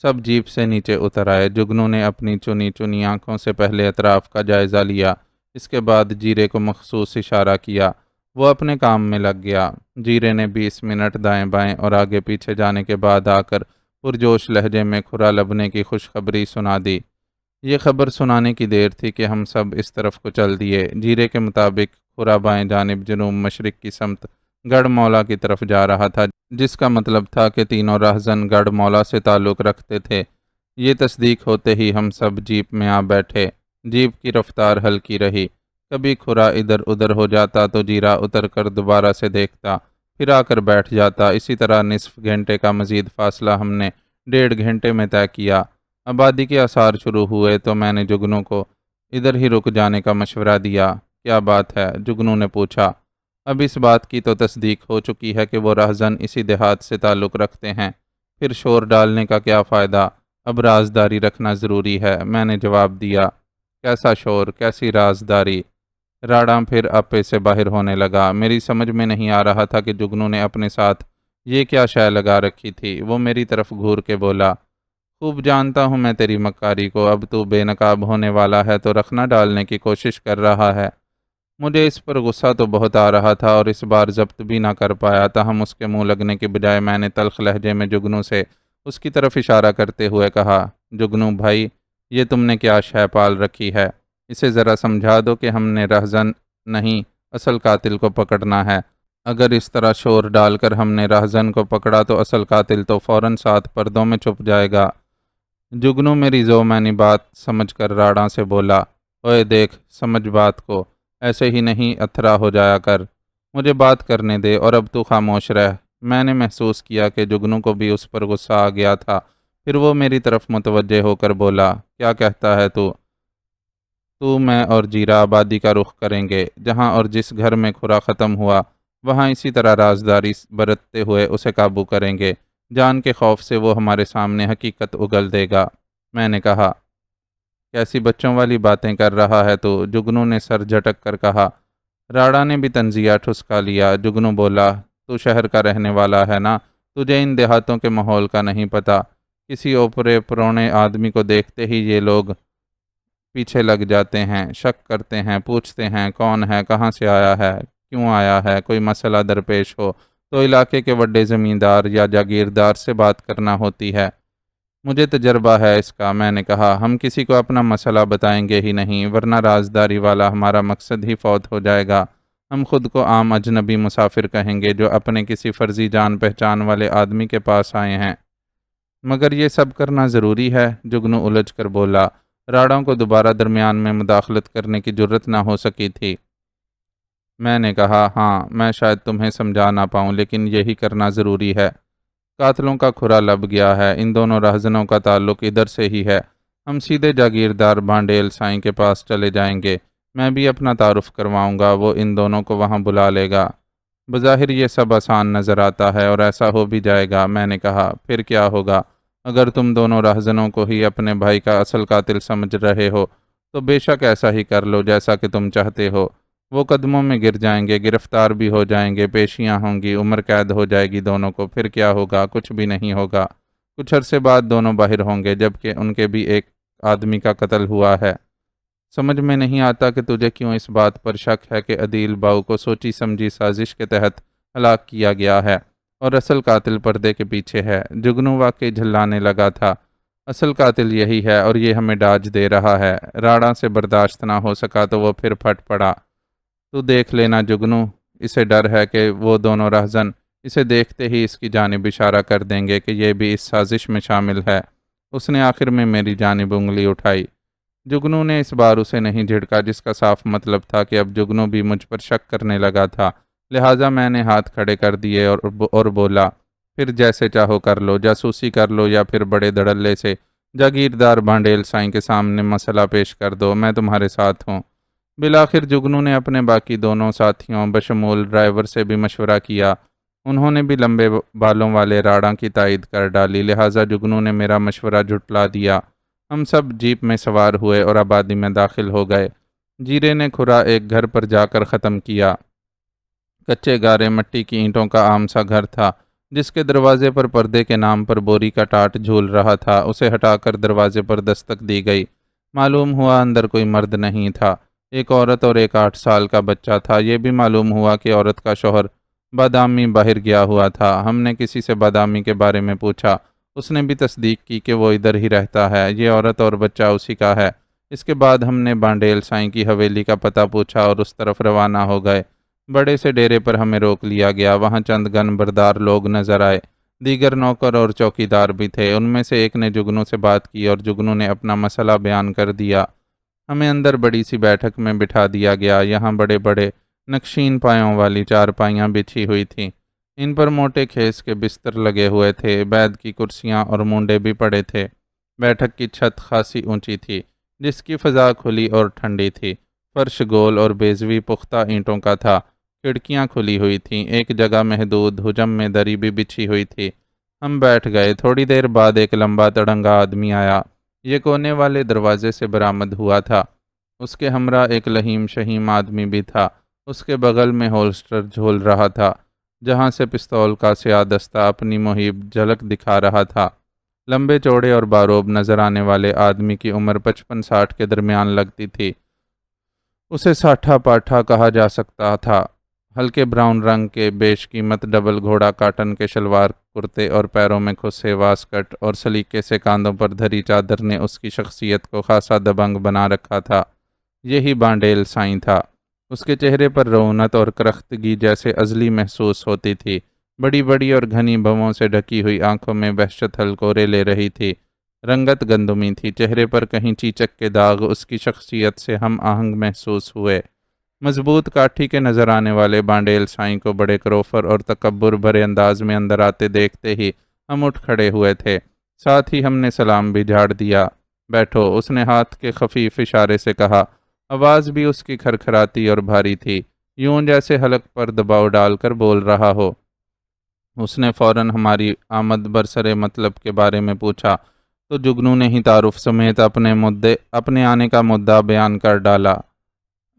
Speaker 1: سب جیپ سے نیچے اتر آئے۔ جگنو نے اپنی چنی چنی آنکھوں سے پہلے اطراف کا جائزہ لیا، اس کے بعد جیرے کو مخصوص اشارہ کیا۔ وہ اپنے کام میں لگ گیا۔ جیرے نے 20 منٹ دائیں بائیں اور آگے پیچھے جانے کے بعد آ کر پرجوش لہجے میں کھرا لبنے کی خوشخبری سنا دی۔ یہ خبر سنانے کی دیر تھی کہ ہم سب اس طرف کو چل دیے۔ جیرے کے مطابق کھرا بائیں جانب جنوب مشرق کی سمت گڑھ مولا کی طرف جا رہا تھا، جس کا مطلب تھا کہ تینوں راہزن گڑھ مولا سے تعلق رکھتے تھے۔ یہ تصدیق ہوتے ہی ہم سب جیپ میں آ بیٹھے۔ جیپ کی رفتار ہلکی رہی۔ کبھی کھرا ادھر ادھر ہو جاتا تو جیرا اتر کر دوبارہ سے دیکھتا، پھر آ کر بیٹھ جاتا۔ اسی طرح نصف گھنٹے کا مزید فاصلہ ہم نے 1.5 گھنٹے میں طے کیا۔ آبادی کے آثار شروع ہوئے تو میں نے جگنو کو ادھر ہی رک جانے کا مشورہ دیا۔ کیا بات ہے؟ جگنو نے پوچھا۔ اب اس بات کی تو تصدیق ہو چکی ہے کہ وہ راہزن اسی دیہات سے تعلق رکھتے ہیں، پھر شور ڈالنے کا کیا فائدہ؟ اب رازداری رکھنا ضروری ہے، میں نے جواب دیا۔ کیسا شور، کیسی رازداری؟ راڑاں پھر اپے سے باہر ہونے لگا۔ میری سمجھ میں نہیں آ رہا تھا کہ جگنو نے اپنے ساتھ یہ کیا شے لگا رکھی تھی۔ وہ میری طرف گھور کے بولا، خوب جانتا ہوں میں تیری مکاری کو، اب تو بے نقاب ہونے والا ہے تو رخنہ ڈالنے کی کوشش کر رہا ہے۔ مجھے اس پر غصہ تو بہت آ رہا تھا اور اس بار ضبط بھی نہ کر پایا، تاہم اس کے منہ لگنے کے بجائے میں نے تلخ لہجے میں جگنو سے اس کی طرف اشارہ کرتے ہوئے کہا، جگنو بھائی، یہ تم نے کیا شے پال رکھی ہے؟ اسے ذرا سمجھا دو کہ ہم نے راہزن نہیں، اصل قاتل کو پکڑنا ہے۔ اگر اس طرح شور ڈال کر ہم نے راہزن کو پکڑا تو اصل قاتل تو فوراً 7 پردوں میں چھپ جائے گا۔ جگنو میری ذومعنی بات سمجھ کر راڑاں سے بولا، اوئے دیکھ، سمجھ بات کو، ایسے ہی نہیں اتھرا ہو جایا کر، مجھے بات کرنے دے اور اب تو خاموش رہ۔ میں نے محسوس کیا کہ جگنو کو بھی اس پر غصہ آ گیا تھا، پھر وہ میری طرف متوجہ ہو کر بولا، کیا کہتا ہے تو؟ میں اور جیرا آبادی کا رخ کریں گے، جہاں اور جس گھر میں کھرا ختم ہوا وہاں اسی طرح رازداری برتتے ہوئے اسے قابو کریں گے، جان کے خوف سے وہ ہمارے سامنے حقیقت اگل دے گا۔ میں نے کہا، کیسی بچوں والی باتیں کر رہا ہے تو؟ جگنو نے سر جھٹک کر کہا۔ راڑا نے بھی طنزیہ ٹھسکا لیا۔ جگنو بولا، تو شہر کا رہنے والا ہے نا، تجھے ان دیہاتوں کے ماحول کا نہیں پتہ۔ کسی اوپرے پرونے آدمی کو دیکھتے ہی یہ لوگ پیچھے لگ جاتے ہیں، شک کرتے ہیں، پوچھتے ہیں کون ہے، کہاں سے آیا ہے، کیوں آیا ہے۔ کوئی مسئلہ درپیش ہو تو علاقے کے بڑے زمیندار یا جاگیردار سے بات کرنا ہوتی ہے۔ مجھے تجربہ ہے اس کا، میں نے کہا۔ ہم کسی کو اپنا مسئلہ بتائیں گے ہی نہیں، ورنہ رازداری والا ہمارا مقصد ہی فوت ہو جائے گا۔ ہم خود کو عام اجنبی مسافر کہیں گے جو اپنے کسی فرضی جان پہچان والے آدمی کے پاس آئے ہیں۔ مگر یہ سب کرنا ضروری ہے؟ جگنو الجھ کر بولا۔ راڑوں کو دوبارہ درمیان میں مداخلت کرنے کی جرت نہ ہو سکی تھی۔ میں نے کہا، ہاں، میں شاید تمہیں سمجھا نہ پاؤں، لیکن یہی کرنا ضروری ہے۔ قاتلوں کا کھرا لب گیا ہے، ان دونوں رہزنوں کا تعلق ادھر سے ہی ہے۔ ہم سیدھے جاگیردار بانڈیل سائیں کے پاس چلے جائیں گے، میں بھی اپنا تعارف کرواؤں گا، وہ ان دونوں کو وہاں بلا لے گا۔ بظاہر یہ سب آسان نظر آتا ہے اور ایسا ہو بھی جائے گا، میں نے کہا۔ پھر کیا ہوگا؟ اگر تم دونوں رہزنوں کو ہی اپنے بھائی کا اصل قاتل سمجھ رہے ہو تو بے شک ایسا ہی کر لو جیسا کہ تم چاہتے ہو۔ وہ قدموں میں گر جائیں گے، گرفتار بھی ہو جائیں گے، پیشیاں ہوں گی، عمر قید ہو جائے گی دونوں کو۔ پھر کیا ہوگا؟ کچھ بھی نہیں ہوگا۔ کچھ عرصے بعد دونوں باہر ہوں گے، جبکہ ان کے بھی ایک آدمی کا قتل ہوا ہے۔ سمجھ میں نہیں آتا کہ تجھے کیوں اس بات پر شک ہے کہ عدیل باؤ کو سوچی سمجھی سازش کے تحت ہلاک کیا گیا ہے اور اصل قاتل پردے کے پیچھے ہے۔ جگنو واقعی جھلانے لگا تھا۔ اصل قاتل یہی ہے اور یہ ہمیں ڈاج دے رہا ہے۔ راڑا سے برداشت نہ ہو سکا تو وہ پھر پھٹ پڑا۔ تو دیکھ لینا جگنو، اسے ڈر ہے کہ وہ دونوں رہزن اسے دیکھتے ہی اس کی جانب اشارہ کر دیں گے کہ یہ بھی اس سازش میں شامل ہے۔ اس نے آخر میں میری جانب انگلی اٹھائی۔ جگنو نے اس بار اسے نہیں جھڑکا، جس کا صاف مطلب تھا کہ اب جگنو بھی مجھ پر شک کرنے لگا تھا۔ لہٰذا میں نے ہاتھ کھڑے کر دیے اور بولا، پھر جیسے چاہو کر لو، جاسوسی کر لو یا پھر بڑے دھڑلے سے جاگیردار بانڈیل سائیں کے سامنے مسئلہ پیش کر دو، میں تمہارے ساتھ ہوں۔ بالآخر جگنو نے اپنے باقی دونوں ساتھیوں بشمول ڈرائیور سے بھی مشورہ کیا۔ انہوں نے بھی لمبے بالوں والے راڑا کی تائید کر ڈالی، لہٰذا جگنو نے میرا مشورہ جھٹلا دیا۔ ہم سب جیپ میں سوار ہوئے اور آبادی میں داخل ہو گئے۔ جیرے نے کھرا ایک گھر پر جا کر ختم کیا۔ کچے گارے مٹی کی اینٹوں کا عام سا گھر تھا، جس کے دروازے پر پردے کے نام پر بوری کا ٹاٹ جھول رہا تھا۔ اسے ہٹا کر دروازے پر دستک دی گئی۔ معلوم ہوا اندر کوئی مرد نہیں تھا، ایک عورت اور ایک 8 سال کا بچہ تھا۔ یہ بھی معلوم ہوا کہ عورت کا شوہر بادامی باہر گیا ہوا تھا۔ ہم نے کسی سے بادامی کے بارے میں پوچھا، اس نے بھی تصدیق کی کہ وہ ادھر ہی رہتا ہے، یہ عورت اور بچہ اسی کا ہے۔ اس کے بعد ہم نے بانڈیل سائیں کی حویلی کا پتہ پوچھا اور اس طرف روانہ ہو گئے۔ بڑے سے ڈیرے پر ہمیں روک لیا گیا، وہاں چند گن بردار لوگ نظر آئے، دیگر نوکر اور چوکیدار بھی تھے۔ ان میں سے ایک نے جگنو سے بات کی اور جگنو نے اپنا مسئلہ بیان کر دیا۔ ہمیں اندر بڑی سی بیٹھک میں بٹھا دیا گیا۔ یہاں بڑے بڑے نقشین پایوں والی چارپائیاں بچھی ہوئی تھیں، ان پر موٹے کھیس کے بستر لگے ہوئے تھے، بیت کی کرسیاں اور مونڈے بھی پڑے تھے۔ بیٹھک کی چھت خاصی اونچی تھی، جس کی فضا کھلی اور ٹھنڈی تھی۔ فرش گول اور بیضوی پختہ اینٹوں کا تھا، کھڑکیاں کھلی ہوئی تھیں، ایک جگہ محدود حجم میں دری بھی بچھی ہوئی تھی۔ ہم بیٹھ گئے۔ تھوڑی دیر بعد ایک لمبا تڑنگا آدمی آیا، یہ کونے والے دروازے سے برآمد ہوا تھا۔ اس کے ہمراہ ایک لہیم شہیم آدمی بھی تھا، اس کے بغل میں ہولسٹر جھول رہا تھا، جہاں سے پستول کا سیاہ دستہ اپنی مہیب جھلک دکھا رہا تھا۔ لمبے چوڑے اور باروب نظر آنے والے آدمی کی عمر 55-60 کے درمیان لگتی تھی۔ اسے ساٹھا پاٹھا کہا جا سکتا تھا۔ ہلکے براؤن رنگ کے بیش قیمت ڈبل گھوڑا کاٹن کے شلوار کرتے اور پیروں میں کھسے واسکٹ اور سلیقے سے کاندھوں پر دھری چادر نے اس کی شخصیت کو خاصا دبنگ بنا رکھا تھا۔ یہی بانڈیل سائیں تھا۔ اس کے چہرے پر رعونت اور کرختگی جیسے ازلی محسوس ہوتی تھی۔ بڑی بڑی اور گھنی بھووں سے ڈھکی ہوئی آنکھوں میں وحشت ہلکورے لے رہی تھی۔ رنگت گندمی تھی، چہرے پر کہیں چیچک کے داغ اس کی شخصیت سے ہم آہنگ محسوس ہوئے۔ مضبوط کاٹھی کے نظر آنے والے بانڈیل سائیں کو بڑے کروفر اور تکبر بھرے انداز میں اندر آتے دیکھتے ہی ہم اٹھ کھڑے ہوئے تھے، ساتھ ہی ہم نے سلام بھی جھاڑ دیا۔ بیٹھو، اس نے ہاتھ کے خفیف اشارے سے کہا۔ آواز بھی اس کی کھرکھراتی اور بھاری تھی، یوں جیسے حلق پر دباؤ ڈال کر بول رہا ہو۔ اس نے فوراً ہماری آمد برسر مطلب کے بارے میں پوچھا تو جگنو نے ہی تعارف سمیت اپنے آنے کا مدعا بیان کر ڈالا۔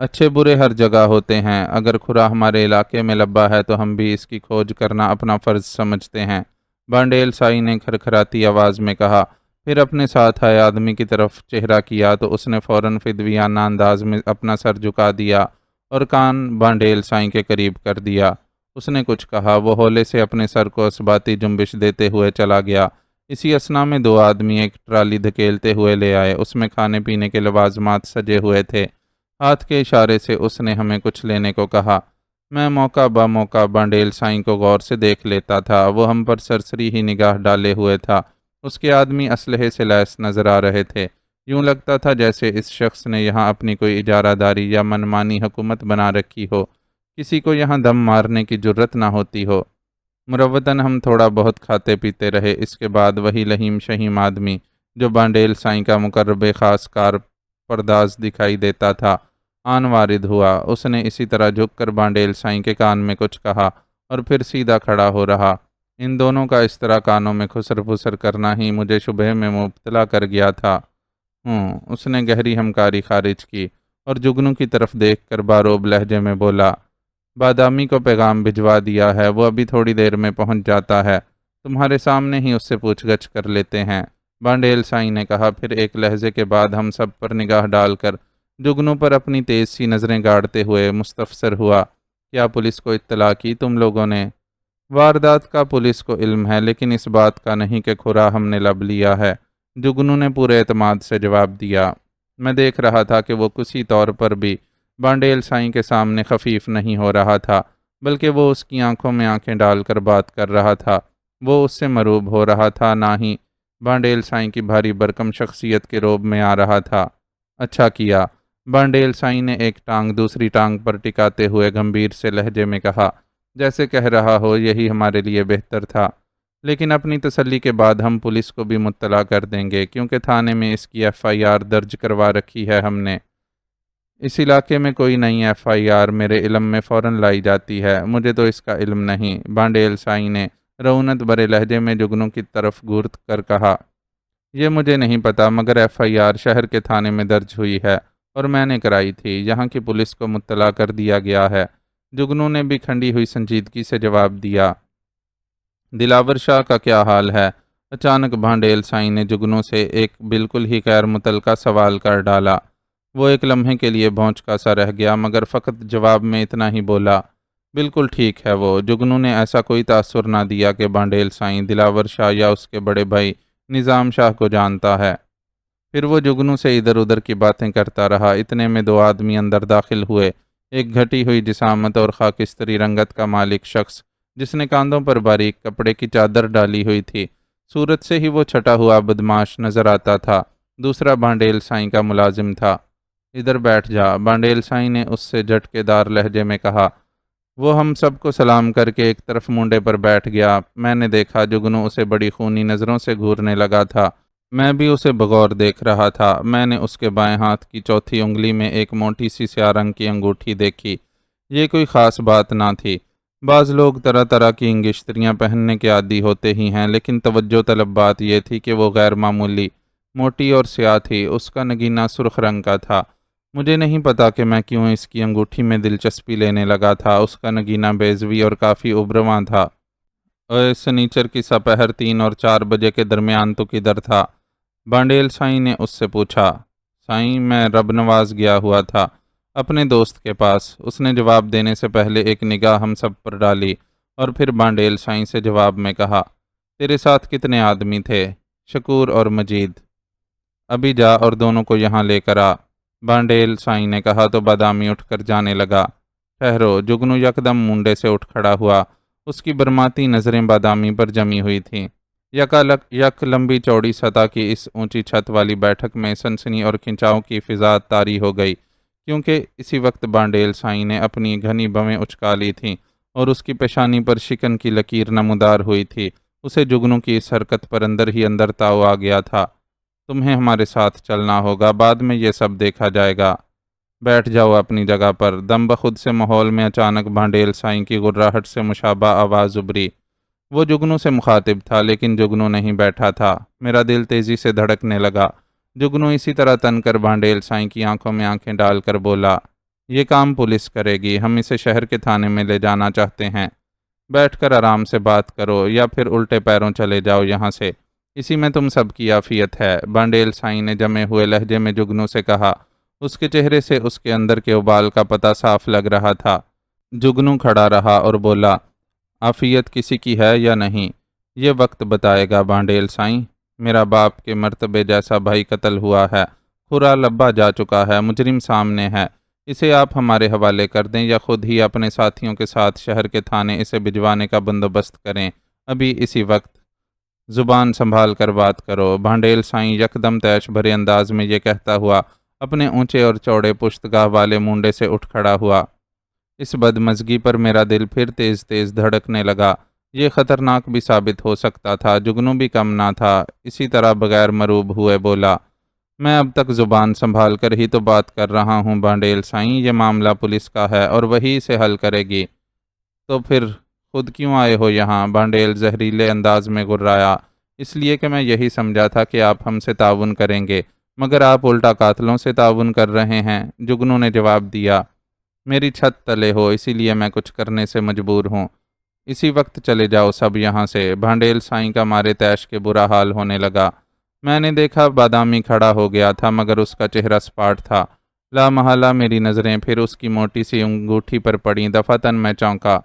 Speaker 1: اچھے برے ہر جگہ ہوتے ہیں، اگر کھرا ہمارے علاقے میں لبا ہے تو ہم بھی اس کی کھوج کرنا اپنا فرض سمجھتے ہیں، بانڈیل سائی نے کھرکھراتی آواز میں کہا۔ پھر اپنے ساتھ آئے آدمی کی طرف چہرہ کیا تو اس نے فوراً فدویانہ انداز میں اپنا سر جھکا دیا اور کان بانڈیل سائیں کے قریب کر دیا۔ اس نے کچھ کہا، وہ ہولے سے اپنے سر کو اثباتی جنبش دیتے ہوئے چلا گیا۔ اسی اثنا میں 2 آدمی ایک ٹرالی دھکیلتے ہوئے لے آئے، اس میں کھانے پینے کے لوازمات سجے ہوئے تھے۔ ہاتھ کے اشارے سے اس نے ہمیں کچھ لینے کو کہا۔ میں موقع با موقع بانڈیل سائیں کو غور سے دیکھ لیتا تھا، وہ ہم پر سرسری ہی نگاہ ڈالے ہوئے تھا۔ اس کے آدمی اسلحے سے لیس نظر آ رہے تھے، یوں لگتا تھا جیسے اس شخص نے یہاں اپنی کوئی اجارہ داری یا منمانی حکومت بنا رکھی ہو، کسی کو یہاں دم مارنے کی جرت نہ ہوتی ہو۔ مروتاً ہم تھوڑا بہت کھاتے پیتے رہے۔ اس کے بعد وہی لہیم شہیم آدمی جو بانڈیل سائیں کا مقرب خاص کار پرداز دکھائی دیتا تھا آن وارد ہوا۔ اس نے اسی طرح جھک کر بانڈیل سائیں کے کان میں کچھ کہا اور پھر سیدھا کھڑا ہو رہا۔ ان دونوں کا اس طرح کانوں میں خسر پھسر کرنا ہی مجھے شبہ میں مبتلا کر گیا تھا۔ اس نے گہری ہمکاری خارج کی اور جگنو کی طرف دیکھ کر باروب لہجے میں بولا، بادامی کو پیغام بھجوا دیا ہے، وہ ابھی تھوڑی دیر میں پہنچ جاتا ہے، تمہارے سامنے ہی اس سے پوچھ گچھ کر لیتے ہیں۔ بانڈیل سائیں نے کہا۔ پھر ایک لہجے کے بعد ہم سب پر نگاہ ڈال کر جگنو پر اپنی تیز سی نظریں گاڑتے ہوئے مستفسر ہوا، کیا پولیس کو اطلاع کی تم لوگوں نے؟ واردات کا پولیس کو علم ہے، لیکن اس بات کا نہیں کہ کھرا ہم نے لب لیا ہے، جگنو نے پورے اعتماد سے جواب دیا۔ میں دیکھ رہا تھا کہ وہ کسی طور پر بھی بانڈیل سائیں کے سامنے خفیف نہیں ہو رہا تھا، بلکہ وہ اس کی آنکھوں میں آنکھیں ڈال کر بات کر رہا تھا۔ وہ اس سے مروب ہو رہا تھا، نہ ہی بانڈیل سائیں کی بھاری بھرکم شخصیت کے روب میں آ رہا تھا۔ اچھا کیا، بانڈیل سائیں نے ایک ٹانگ دوسری ٹانگ پر ٹکاتے ہوئے گمبھیر سے لہجے میں کہا، جیسے کہہ رہا ہو یہی ہمارے لیے بہتر تھا، لیکن اپنی تسلی کے بعد ہم پولیس کو بھی مطلع کر دیں گے، کیونکہ تھانے میں اس کی FIR درج کروا رکھی ہے ہم نے۔ اس علاقے میں کوئی نئی FIR میرے علم میں فوراً لائی جاتی ہے، مجھے تو اس کا علم نہیں، بانڈیل سائیں نے رعونت بھرے لہجے میں جگنو کی طرف گھور کر کہا۔ یہ مجھے نہیں پتا، مگر FIR شہر کے تھانے میں درج ہوئی ہے اور میں نے کرائی تھی، یہاں کی پولیس کو مطلع کر دیا گیا ہے۔ جگنو نے بھی کھنڈی ہوئی سنجیدگی سے جواب دیا۔ دلاور شاہ کا کیا حال ہے؟ اچانک بانڈیل سائیں نے جگنو سے ایک بالکل ہی غیر متعلقہ سوال کر ڈالا۔ وہ ایک لمحے کے لیے بھونچکا سا رہ گیا، مگر فقط جواب میں اتنا ہی بولا، بالکل ٹھیک ہے وہ۔ جگنو نے ایسا کوئی تاثر نہ دیا کہ بانڈیل سائیں دلاور شاہ یا اس کے بڑے بھائی نظام شاہ کو جانتا ہے۔ پھر وہ جگنو سے ادھر ادھر کی باتیں کرتا رہا۔ اتنے میں دو آدمی اندر داخل ہوئے۔ ایک گھٹی ہوئی جسامت اور خاکستری رنگت کا مالک شخص، جس نے کاندھوں پر باریک کپڑے کی چادر ڈالی ہوئی تھی، صورت سے ہی وہ چھٹا ہوا بدماش نظر آتا تھا۔ دوسرا بانڈیل سائیں کا ملازم تھا۔ ادھر بیٹھ جا، بانڈیل سائیں نے اس سے جھٹکے دار لہجے میں کہا۔ وہ ہم سب کو سلام کر کے ایک طرف مونڈے پر بیٹھ گیا۔ میں نے دیکھا جگنو اسے بڑی خونی نظروں سے گھورنے لگا تھا۔ میں بھی اسے بغور دیکھ رہا تھا۔ میں نے اس کے بائیں ہاتھ کی چوتھی انگلی میں ایک موٹی سی سیاہ رنگ کی انگوٹھی دیکھی۔ یہ کوئی خاص بات نہ تھی۔ بعض لوگ طرح طرح کی انگشتریاں پہننے کے عادی ہوتے ہی ہیں، لیکن توجہ طلب بات یہ تھی کہ وہ غیر معمولی موٹی اور سیاہ تھی۔ اس کا نگینہ سرخ رنگ کا تھا۔ مجھے نہیں پتا کہ میں کیوں اس کی انگوٹھی میں دلچسپی لینے لگا تھا۔ اس کا نگینہ بیضوی اور کافی ابرواں تھا۔ سنیچر کی سپہر 3 اور 4 بجے کے درمیان تو کدھر تھا؟ بانڈیل سائیں نے اس سے پوچھا۔ سائیں، میں رب نواز گیا ہوا تھا اپنے دوست کے پاس۔ اس نے جواب دینے سے پہلے ایک نگاہ ہم سب پر ڈالی اور پھر بانڈیل سائیں سے جواب میں کہا، تیرے ساتھ کتنے آدمی تھے؟ شکور اور مجید۔ ابھی جا اور دونوں کو یہاں لے کر آ، بانڈیل سائیں نے کہا تو بادامی اٹھ کر جانے لگا۔ ٹھہرو، جگنو یکدم مونڈے سے اٹھ کھڑا ہوا۔ اس کی برماتی نظریں بادامی پر جمی ہوئی تھیں۔ یک لمبی چوڑی سطح کی اس اونچی چھت والی بیٹھک میں سنسنی اور کھنچاؤ کی فضا طاری ہو گئی، کیونکہ اسی وقت بانڈیل سائیں نے اپنی گھنی بویں اچکا لی تھیں اور اس کی پیشانی پر شکن کی لکیر نمودار ہوئی تھی۔ اسے جگنو کی اس حرکت پر اندر ہی اندر تاؤ آ گیا تھا۔ تمہیں ہمارے ساتھ چلنا ہوگا، بعد میں یہ سب دیکھا جائے گا۔ بیٹھ جاؤ اپنی جگہ پر۔ دم بخود سے ماحول میں اچانک بانڈیل سائیں کی غراہٹ سے مشابہ آواز ابھری۔ وہ جگنو سے مخاطب تھا، لیکن جگنو نہیں بیٹھا تھا۔ میرا دل تیزی سے دھڑکنے لگا۔ جگنو اسی طرح تن کر بانڈیل سائیں کی آنکھوں میں آنکھیں ڈال کر بولا، یہ کام پولیس کرے گی، ہم اسے شہر کے تھانے میں لے جانا چاہتے ہیں۔ بیٹھ کر آرام سے بات کرو یا پھر الٹے پیروں چلے جاؤ یہاں سے، اسی میں تم سب کی عافیت ہے، بانڈیل سائیں نے جمے ہوئے لہجے میں جگنو سے کہا۔ اس کے چہرے سے اس کے اندر کے ابال کا پتہ صاف لگ رہا تھا۔ جگنو کھڑا رہا اور بولا، عافیت کسی کی ہے یا نہیں، یہ وقت بتائے گا بانڈیل سائیں۔ میرا باپ کے مرتبے جیسا بھائی قتل ہوا ہے، کھرا لبا جا چکا ہے، مجرم سامنے ہے، اسے آپ ہمارے حوالے کر دیں یا خود ہی اپنے ساتھیوں کے ساتھ شہر کے تھانے اسے بھجوانے کا بندوبست کریں، ابھی اسی وقت۔ زبان سنبھال کر بات کرو، بانڈیل سائیں یکدم طیش بھرے انداز میں یہ کہتا ہوا اپنے اونچے اور چوڑے پشتگاہ والے مونڈے سے اٹھ کھڑا ہوا۔ اس بدمزگی پر میرا دل پھر تیز تیز دھڑکنے لگا۔ یہ خطرناک بھی ثابت ہو سکتا تھا۔ جگنو بھی کم نہ تھا، اسی طرح بغیر مروب ہوئے بولا، میں اب تک زبان سنبھال کر ہی تو بات کر رہا ہوں بانڈیل سائیں، یہ معاملہ پولیس کا ہے اور وہی اسے حل کرے گی۔ تو پھر خود کیوں آئے ہو یہاں؟ بانڈیل زہریلے انداز میں غرایا۔ اس لیے کہ میں یہی سمجھا تھا کہ آپ ہم سے تعاون کریں گے، مگر آپ الٹا قاتلوں سے تعاون کر رہے ہیں۔ جگنو نے جواب دیا، میری چھت تلے ہو، اسی لیے میں کچھ کرنے سے مجبور ہوں۔ اسی وقت چلے جاؤ سب یہاں سے۔ بانڈیل سائیں کا مارے تیش کے برا حال ہونے لگا۔ میں نے دیکھا بادامی کھڑا ہو گیا تھا، مگر اس کا چہرہ سپاٹ تھا۔ لامحالہ میری نظریں پھر اس کی موٹی سی انگوٹھی پر پڑیں۔ دفعتاً میں چونکا۔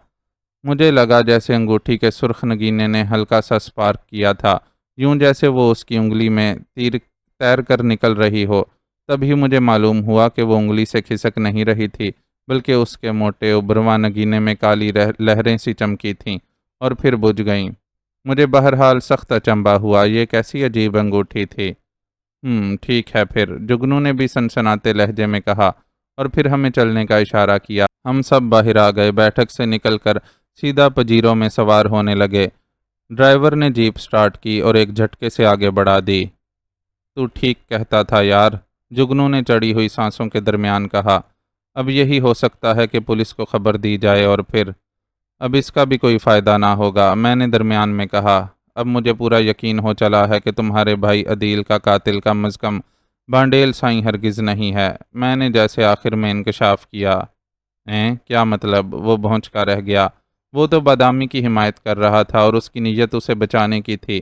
Speaker 1: مجھے لگا جیسے انگوٹھی کے سرخ نگینے نے ہلکا سا سپارک کیا تھا، یوں جیسے وہ اس کی انگلی میں تیر کر نکل رہی ہو۔ تبھی مجھے معلوم ہوا کہ وہ انگلی سے کھسک نہیں رہی تھی، بلکہ اس کے موٹے ابرواں نگینے میں کالی لہریں سی چمکی تھیں اور پھر بجھ گئیں۔ مجھے بہرحال سخت اچنبھا ہوا، یہ کیسی عجیب انگوٹھی تھی۔ ٹھیک ہے پھر، جگنو نے بھی سنسناتے لہجے میں کہا، اور پھر ہمیں چلنے کا اشارہ کیا۔ ہم سب باہر آ گئے، بیٹھک سے نکل کر سیدھا پجیروں میں سوار ہونے لگے۔ ڈرائیور نے جیپ سٹارٹ کی اور ایک جھٹکے سے آگے بڑھا دی۔ تو ٹھیک کہتا تھا یار، جگنو نے چڑھی ہوئی سانسوں کے درمیان کہا۔ اب یہی ہو سکتا ہے کہ پولیس کو خبر دی جائے اور پھر اب اس کا بھی کوئی فائدہ نہ ہوگا، میں نے درمیان میں کہا۔ اب مجھے پورا یقین ہو چلا ہے کہ تمہارے بھائی عدیل کا قاتل کم از کم بانڈیل سائیں ہرگز نہیں ہے، میں نے جیسے آخر میں انکشاف کیا۔ کیا مطلب؟ وہ بھونچ کا رہ گیا۔ وہ تو بادامی کی حمایت کر رہا تھا اور اس کی نیت اسے بچانے کی تھی،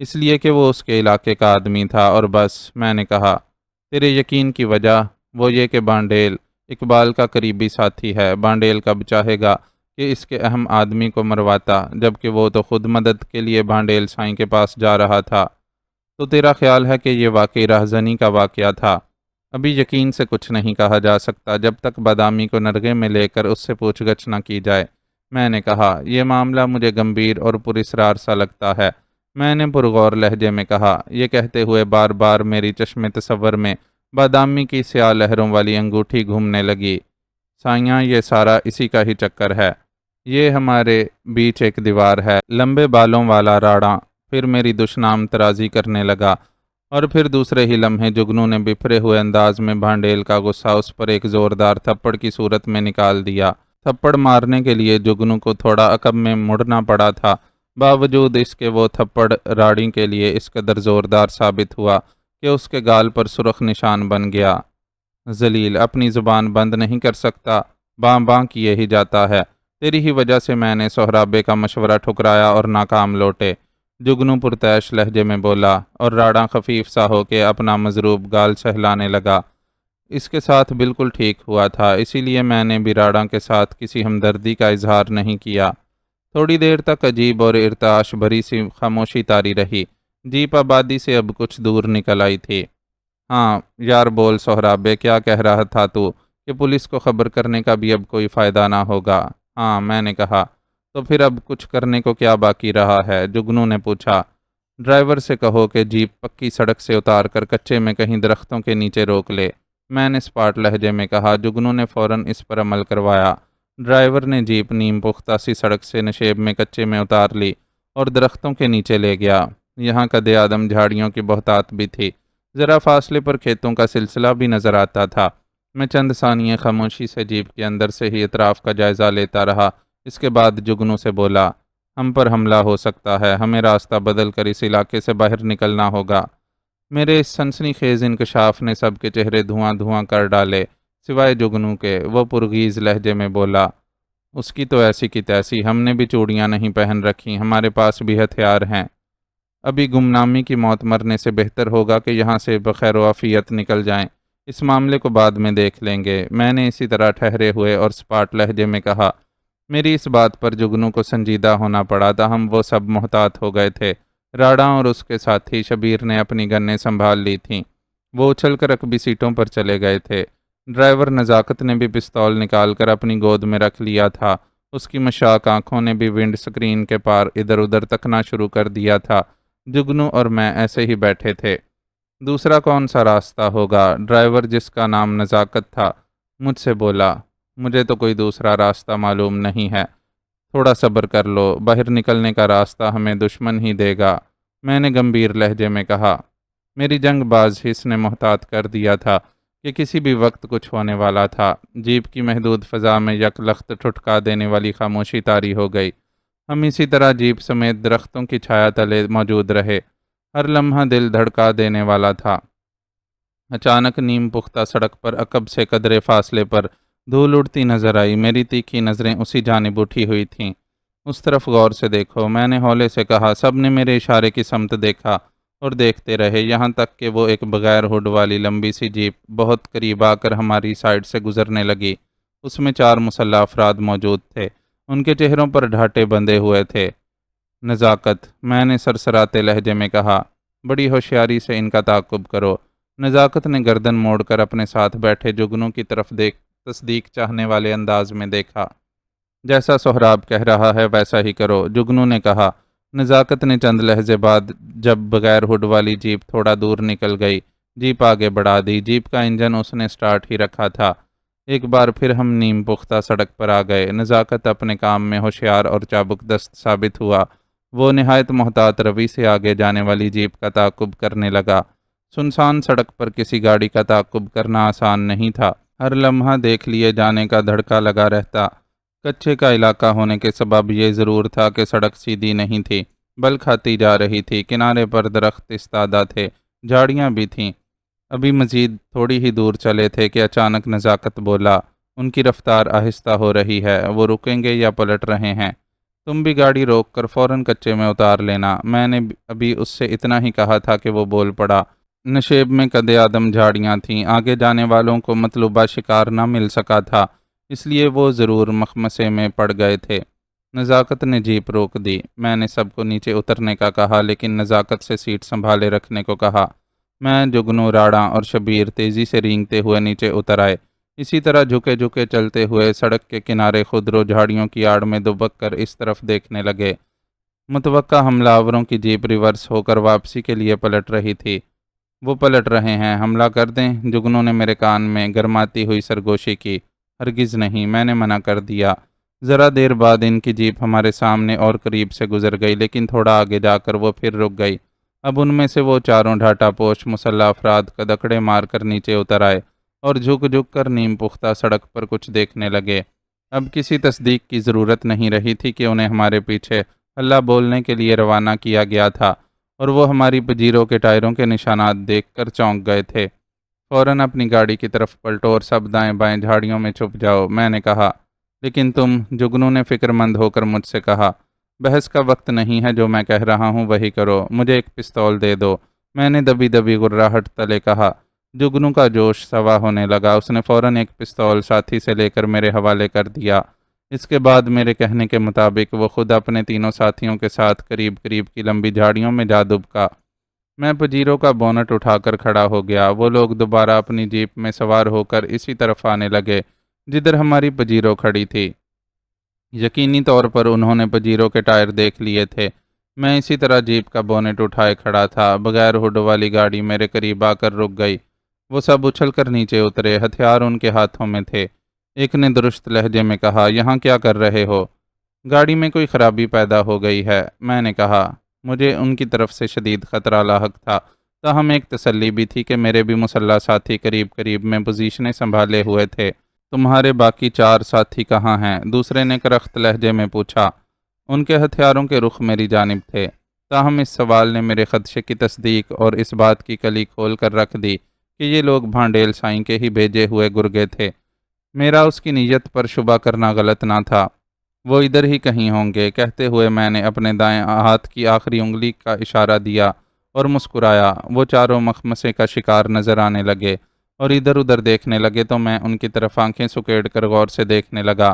Speaker 1: اس لیے کہ وہ اس کے علاقے کا آدمی تھا اور بس، میں نے کہا۔ تیرے یقین کی وجہ؟ وہ یہ کہ بانڈیل اقبال کا قریبی ساتھی ہے، بانڈیل کب چاہے گا کہ اس کے اہم آدمی کو مرواتا، جبکہ وہ تو خود مدد کے لیے بانڈیل سائیں کے پاس جا رہا تھا۔ تو تیرا خیال ہے کہ یہ واقعی راہزنی کا واقعہ تھا؟ ابھی یقین سے کچھ نہیں کہا جا سکتا جب تک بادامی کو نرغے میں لے کر اس سے پوچھ گچھ نہ کی جائے، میں نے کہا۔ یہ معاملہ مجھے گمبھیر اور پراسرار سا لگتا ہے، میں نے پرغور لہجے میں کہا۔ یہ کہتے ہوئے بار بار میری چشم تصور میں بادامی کی سیاہ لہروں والی انگوٹھی گھومنے لگی۔ سائیاں، یہ سارا اسی کا ہی چکر ہے۔ یہ ہمارے بیچ ایک دیوار ہے، لمبے بالوں والا راڑا پھر میری دشنام ترازی کرنے لگا، اور پھر دوسرے ہی لمحے جگنو نے بپھرے ہوئے انداز میں بانڈیل کا غصہ اس پر ایک زوردار تھپڑ کی صورت میں نکال دیا۔ تھپڑ مارنے کے لیے جگنو کو تھوڑا عقب میں مڑنا پڑا تھا، باوجود اس کے وہ تھپڑ راڑی کے لیے اس قدر زوردار ثابت ہوا کہ اس کے گال پر سرخ نشان بن گیا۔ ذلیل، اپنی زبان بند نہیں کر سکتا، باں باں کیے ہی جاتا ہے۔ تیری ہی وجہ سے میں نے سہرابے کا مشورہ ٹھکرایا اور ناکام لوٹے، جگنو پرتعش لہجے میں بولا، اور راڑا خفیف سا ہو کے اپنا مضروب گال سہلانے لگا۔ اس کے ساتھ بالکل ٹھیک ہوا تھا، اسی لیے میں نے بھی راڑا کے ساتھ کسی ہمدردی کا اظہار نہیں کیا۔ تھوڑی دیر تک عجیب اور ارتعاش بھری سی خاموشی طاری رہی۔ جیپ آبادی سے اب کچھ دور نکل آئی تھی۔ ہاں یار، بول سہرابے، کیا کہہ رہا تھا تو؟ کہ پولیس کو خبر کرنے کا بھی اب کوئی فائدہ نہ ہوگا؟ ہاں، میں نے کہا۔ تو پھر اب کچھ کرنے کو کیا باقی رہا ہے؟ جگنو نے پوچھا۔ ڈرائیور سے کہو کہ جیپ پکی سڑک سے اتار کر کچے میں کہیں درختوں کے نیچے روک لے، میں نے سپاٹ لہجے میں کہا۔ جگنو نے فوراً اس پر عمل کروایا۔ ڈرائیور نے جیپ نیم پختہ سی سڑک سے نشیب میں کچے میں اتار لی اور درختوں کے نیچے لے گیا۔ یہاں قد آدم جھاڑیوں کی بہتات بھی تھی، ذرا فاصلے پر کھیتوں کا سلسلہ بھی نظر آتا تھا۔ میں چند ثانیے خاموشی سے جیپ کے اندر سے ہی اطراف کا جائزہ لیتا رہا، اس کے بعد جگنو سے بولا، ہم پر حملہ ہو سکتا ہے، ہمیں راستہ بدل کر اس علاقے سے باہر نکلنا ہوگا۔ میرے اس سنسنی خیز انکشاف نے سب کے چہرے دھواں دھواں کر ڈالے، سوائے جگنو کے۔ وہ پرغیز لہجے میں بولا، اس کی تو ایسی کی تیسی، ہم نے بھی چوڑیاں نہیں پہن رکھی، ہمارے پاس بھی ہتھیار ہیں۔ ابھی گمنامی کی موت مرنے سے بہتر ہوگا کہ یہاں سے بخیر و عافیت نکل جائیں، اس معاملے کو بعد میں دیکھ لیں گے، میں نے اسی طرح ٹھہرے ہوئے اور سپاٹ لہجے میں کہا۔ میری اس بات پر جگنو کو سنجیدہ ہونا پڑا تھا، ہم وہ سب محتاط ہو گئے تھے۔ راڑا اور اس کے ساتھی شبیر نے اپنی گنیں سنبھال لی تھیں، وہ اچھل کر رکبی سیٹوں پر چلے گئے تھے۔ ڈرائیور نزاکت نے بھی پستول نکال کر اپنی گود میں رکھ لیا تھا، اس کی مشاق آنکھوں نے بھی ونڈ سکرین کے پار ادھر ادھر تکنا شروع کر دیا تھا۔ جگنو اور میں ایسے ہی بیٹھے تھے۔ دوسرا کون سا راستہ ہوگا؟ ڈرائیور، جس کا نام نزاکت تھا، مجھ سے بولا۔ مجھے تو کوئی دوسرا راستہ معلوم نہیں ہے، تھوڑا صبر کر لو، باہر نکلنے کا راستہ ہمیں دشمن ہی دے گا، میں نے گمبھیر لہجے میں کہا۔ میری جنگ باز حس نے محتاط کر دیا تھا کہ کسی بھی وقت کچھ ہونے والا تھا۔ جیپ کی محدود فضا میں یک لخت ٹھٹکا دینے والی خاموشی طاری ہو گئی۔ ہم اسی طرح جیپ سمیت درختوں کی چھایا تلے موجود رہے۔ ہر لمحہ دل دھڑکا دینے والا تھا۔ اچانک نیم پختہ سڑک پر عقب سے قدرے فاصلے پر دھول اڑتی نظر آئی۔ میری تیکھی نظریں اسی جانب اٹھی ہوئی تھیں۔ اس طرف غور سے دیکھو، میں نے ہولے سے کہا۔ سب نے میرے اشارے کی سمت دیکھا اور دیکھتے رہے، یہاں تک کہ وہ ایک بغیر ہڈ والی لمبی سی جیپ بہت قریب آ کر ہماری سائڈ سے گزرنے لگی۔ اس میں 4 مسلح افراد موجود تھے۔ ان کے چہروں پر ڈھاٹے بندھے ہوئے تھے۔ نزاکت، میں نے سرسراتے لہجے میں کہا، بڑی ہوشیاری سے ان کا تعاقب کرو۔ نزاکت نے گردن موڑ کر اپنے ساتھ بیٹھے جگنو کی طرف تصدیق چاہنے والے انداز میں دیکھا۔ جیسا سہراب کہہ رہا ہے ویسا ہی کرو، جگنو نے کہا۔ نزاکت نے چند لہجے بعد جب بغیر ہڈ والی جیپ تھوڑا دور نکل گئی، جیپ آگے بڑھا دی۔ جیپ کا انجن اس نے سٹارٹ ہی رکھا تھا۔ ایک بار پھر ہم نیم پختہ سڑک پر آ گئے۔ نزاکت اپنے کام میں ہوشیار اور چابک دست ثابت ہوا۔ وہ نہایت محتاط روی سے آگے جانے والی جیپ کا تعاقب کرنے لگا۔ سنسان سڑک پر کسی گاڑی کا تعاقب کرنا آسان نہیں تھا۔ ہر لمحہ دیکھ لیے جانے کا دھڑکا لگا رہتا۔ کچے کا علاقہ ہونے کے سبب یہ ضرور تھا کہ سڑک سیدھی نہیں تھی، بل کھاتی جا رہی تھی۔ کنارے پر درخت استادہ تھے، جھاڑیاں بھی تھیں۔ ابھی مزید تھوڑی ہی دور چلے تھے کہ اچانک نزاکت بولا، ان کی رفتار آہستہ ہو رہی ہے، وہ رکیں گے یا پلٹ رہے ہیں؟ تم بھی گاڑی روک کر فوراً کچے میں اتار لینا۔ میں نے ابھی اس سے اتنا ہی کہا تھا کہ وہ بول پڑا۔ نشیب میں قد آدم جھاڑیاں تھیں، آگے جانے والوں کو مطلوبہ شکار نہ مل سکا تھا، اس لیے وہ ضرور مخمصے میں پڑ گئے تھے۔ نزاکت نے جیپ روک دی۔ میں نے سب کو نیچے اترنے کا کہا، لیکن نزاکت سے سیٹ سنبھالے رکھنے کو کہا۔ میں، جگنو، راڑا اور شبیر تیزی سے رینگتے ہوئے نیچے اتر آئے۔ اسی طرح جھکے جھکے چلتے ہوئے سڑک کے کنارے خودرو جھاڑیوں کی آڑ میں دبک کر اس طرف دیکھنے لگے۔ متوقع حملہ آوروں کی جیپ ریورس ہو کر واپسی کے لیے پلٹ رہی تھی۔ وہ پلٹ رہے ہیں، حملہ کر دیں؟ جگنو نے میرے کان میں گرماتی ہوئی سرگوشی کی۔ ہرگز نہیں، میں نے منع کر دیا۔ ذرا دیر بعد ان کی جیپ ہمارے سامنے اور قریب سے گزر گئی، لیکن تھوڑا آگے جا کر وہ پھر رک گئی۔ اب ان میں سے وہ چاروں ڈھاٹا پوش مسلح افراد قدکڑے مار کر نیچے اتر آئے اور جھک جھک کر نیم پختہ سڑک پر کچھ دیکھنے لگے۔ اب کسی تصدیق کی ضرورت نہیں رہی تھی کہ انہیں ہمارے پیچھے اللہ بولنے کے لیے روانہ کیا گیا تھا، اور وہ ہماری پجیروں کے ٹائروں کے نشانات دیکھ کر چونک گئے تھے۔ فوراً اپنی گاڑی کی طرف پلٹو اور سب دائیں بائیں جھاڑیوں میں چھپ جاؤ، میں نے کہا۔ لیکن تم، جگنو نے فکر مند ہو کر مجھ سے کہا۔ بحث کا وقت نہیں ہے، جو میں کہہ رہا ہوں وہی کرو، مجھے ایک پستول دے دو، میں نے دبی دبی غراہٹ تلے کہا۔ جگنو کا جوش سوا ہونے لگا، اس نے فوراً ایک پستول ساتھی سے لے کر میرے حوالے کر دیا۔ اس کے بعد میرے کہنے کے مطابق وہ خود اپنے تینوں ساتھیوں کے ساتھ قریب قریب کی لمبی جھاڑیوں میں جا دبکا۔ میں پجیروں کا بونٹ اٹھا کر کھڑا ہو گیا۔ وہ لوگ دوبارہ اپنی جیپ میں سوار ہو کر اسی طرف آنے لگے جدھر ہماری پجیروں کھڑی تھی۔ یقینی طور پر انہوں نے پجیروں کے ٹائر دیکھ لیے تھے۔ میں اسی طرح جیپ کا بونٹ اٹھائے کھڑا تھا۔ بغیر ہڈ والی گاڑی میرے قریب آ کر رک گئی۔ وہ سب اچھل کر نیچے اترے، ہتھیار ان کے ہاتھوں میں تھے۔ ایک نے درست لہجے میں کہا، یہاں کیا کر رہے ہو؟ گاڑی میں کوئی خرابی پیدا ہو گئی ہے، میں نے کہا۔ مجھے ان کی طرف سے شدید خطرہ لاحق تھا، تاہم ایک تسلی بھی تھی کہ میرے بھی مسلح ساتھی قریب قریب میں پوزیشنیں سنبھالے ہوئے تھے۔ تمہارے باقی 4 ساتھی کہاں ہیں؟ دوسرے نے کرخت لہجے میں پوچھا۔ ان کے ہتھیاروں کے رخ میری جانب تھے، تاہم اس سوال نے میرے خدشے کی تصدیق اور اس بات کی کلی کھول کر رکھ دی کہ یہ لوگ بھانڈیل سائیں کے ہی بھیجے ہوئے گرگے تھے۔ میرا اس کی نیت پر شبہ کرنا غلط نہ تھا۔ وہ ادھر ہی کہیں ہوں گے، کہتے ہوئے میں نے اپنے دائیں ہاتھ کی آخری انگلی کا اشارہ دیا اور مسکرایا۔ وہ چاروں مخمصے کا شکار نظر آنے لگے اور ادھر ادھر دیکھنے لگے تو میں ان کی طرف آنکھیں سکیڑ کر غور سے دیکھنے لگا۔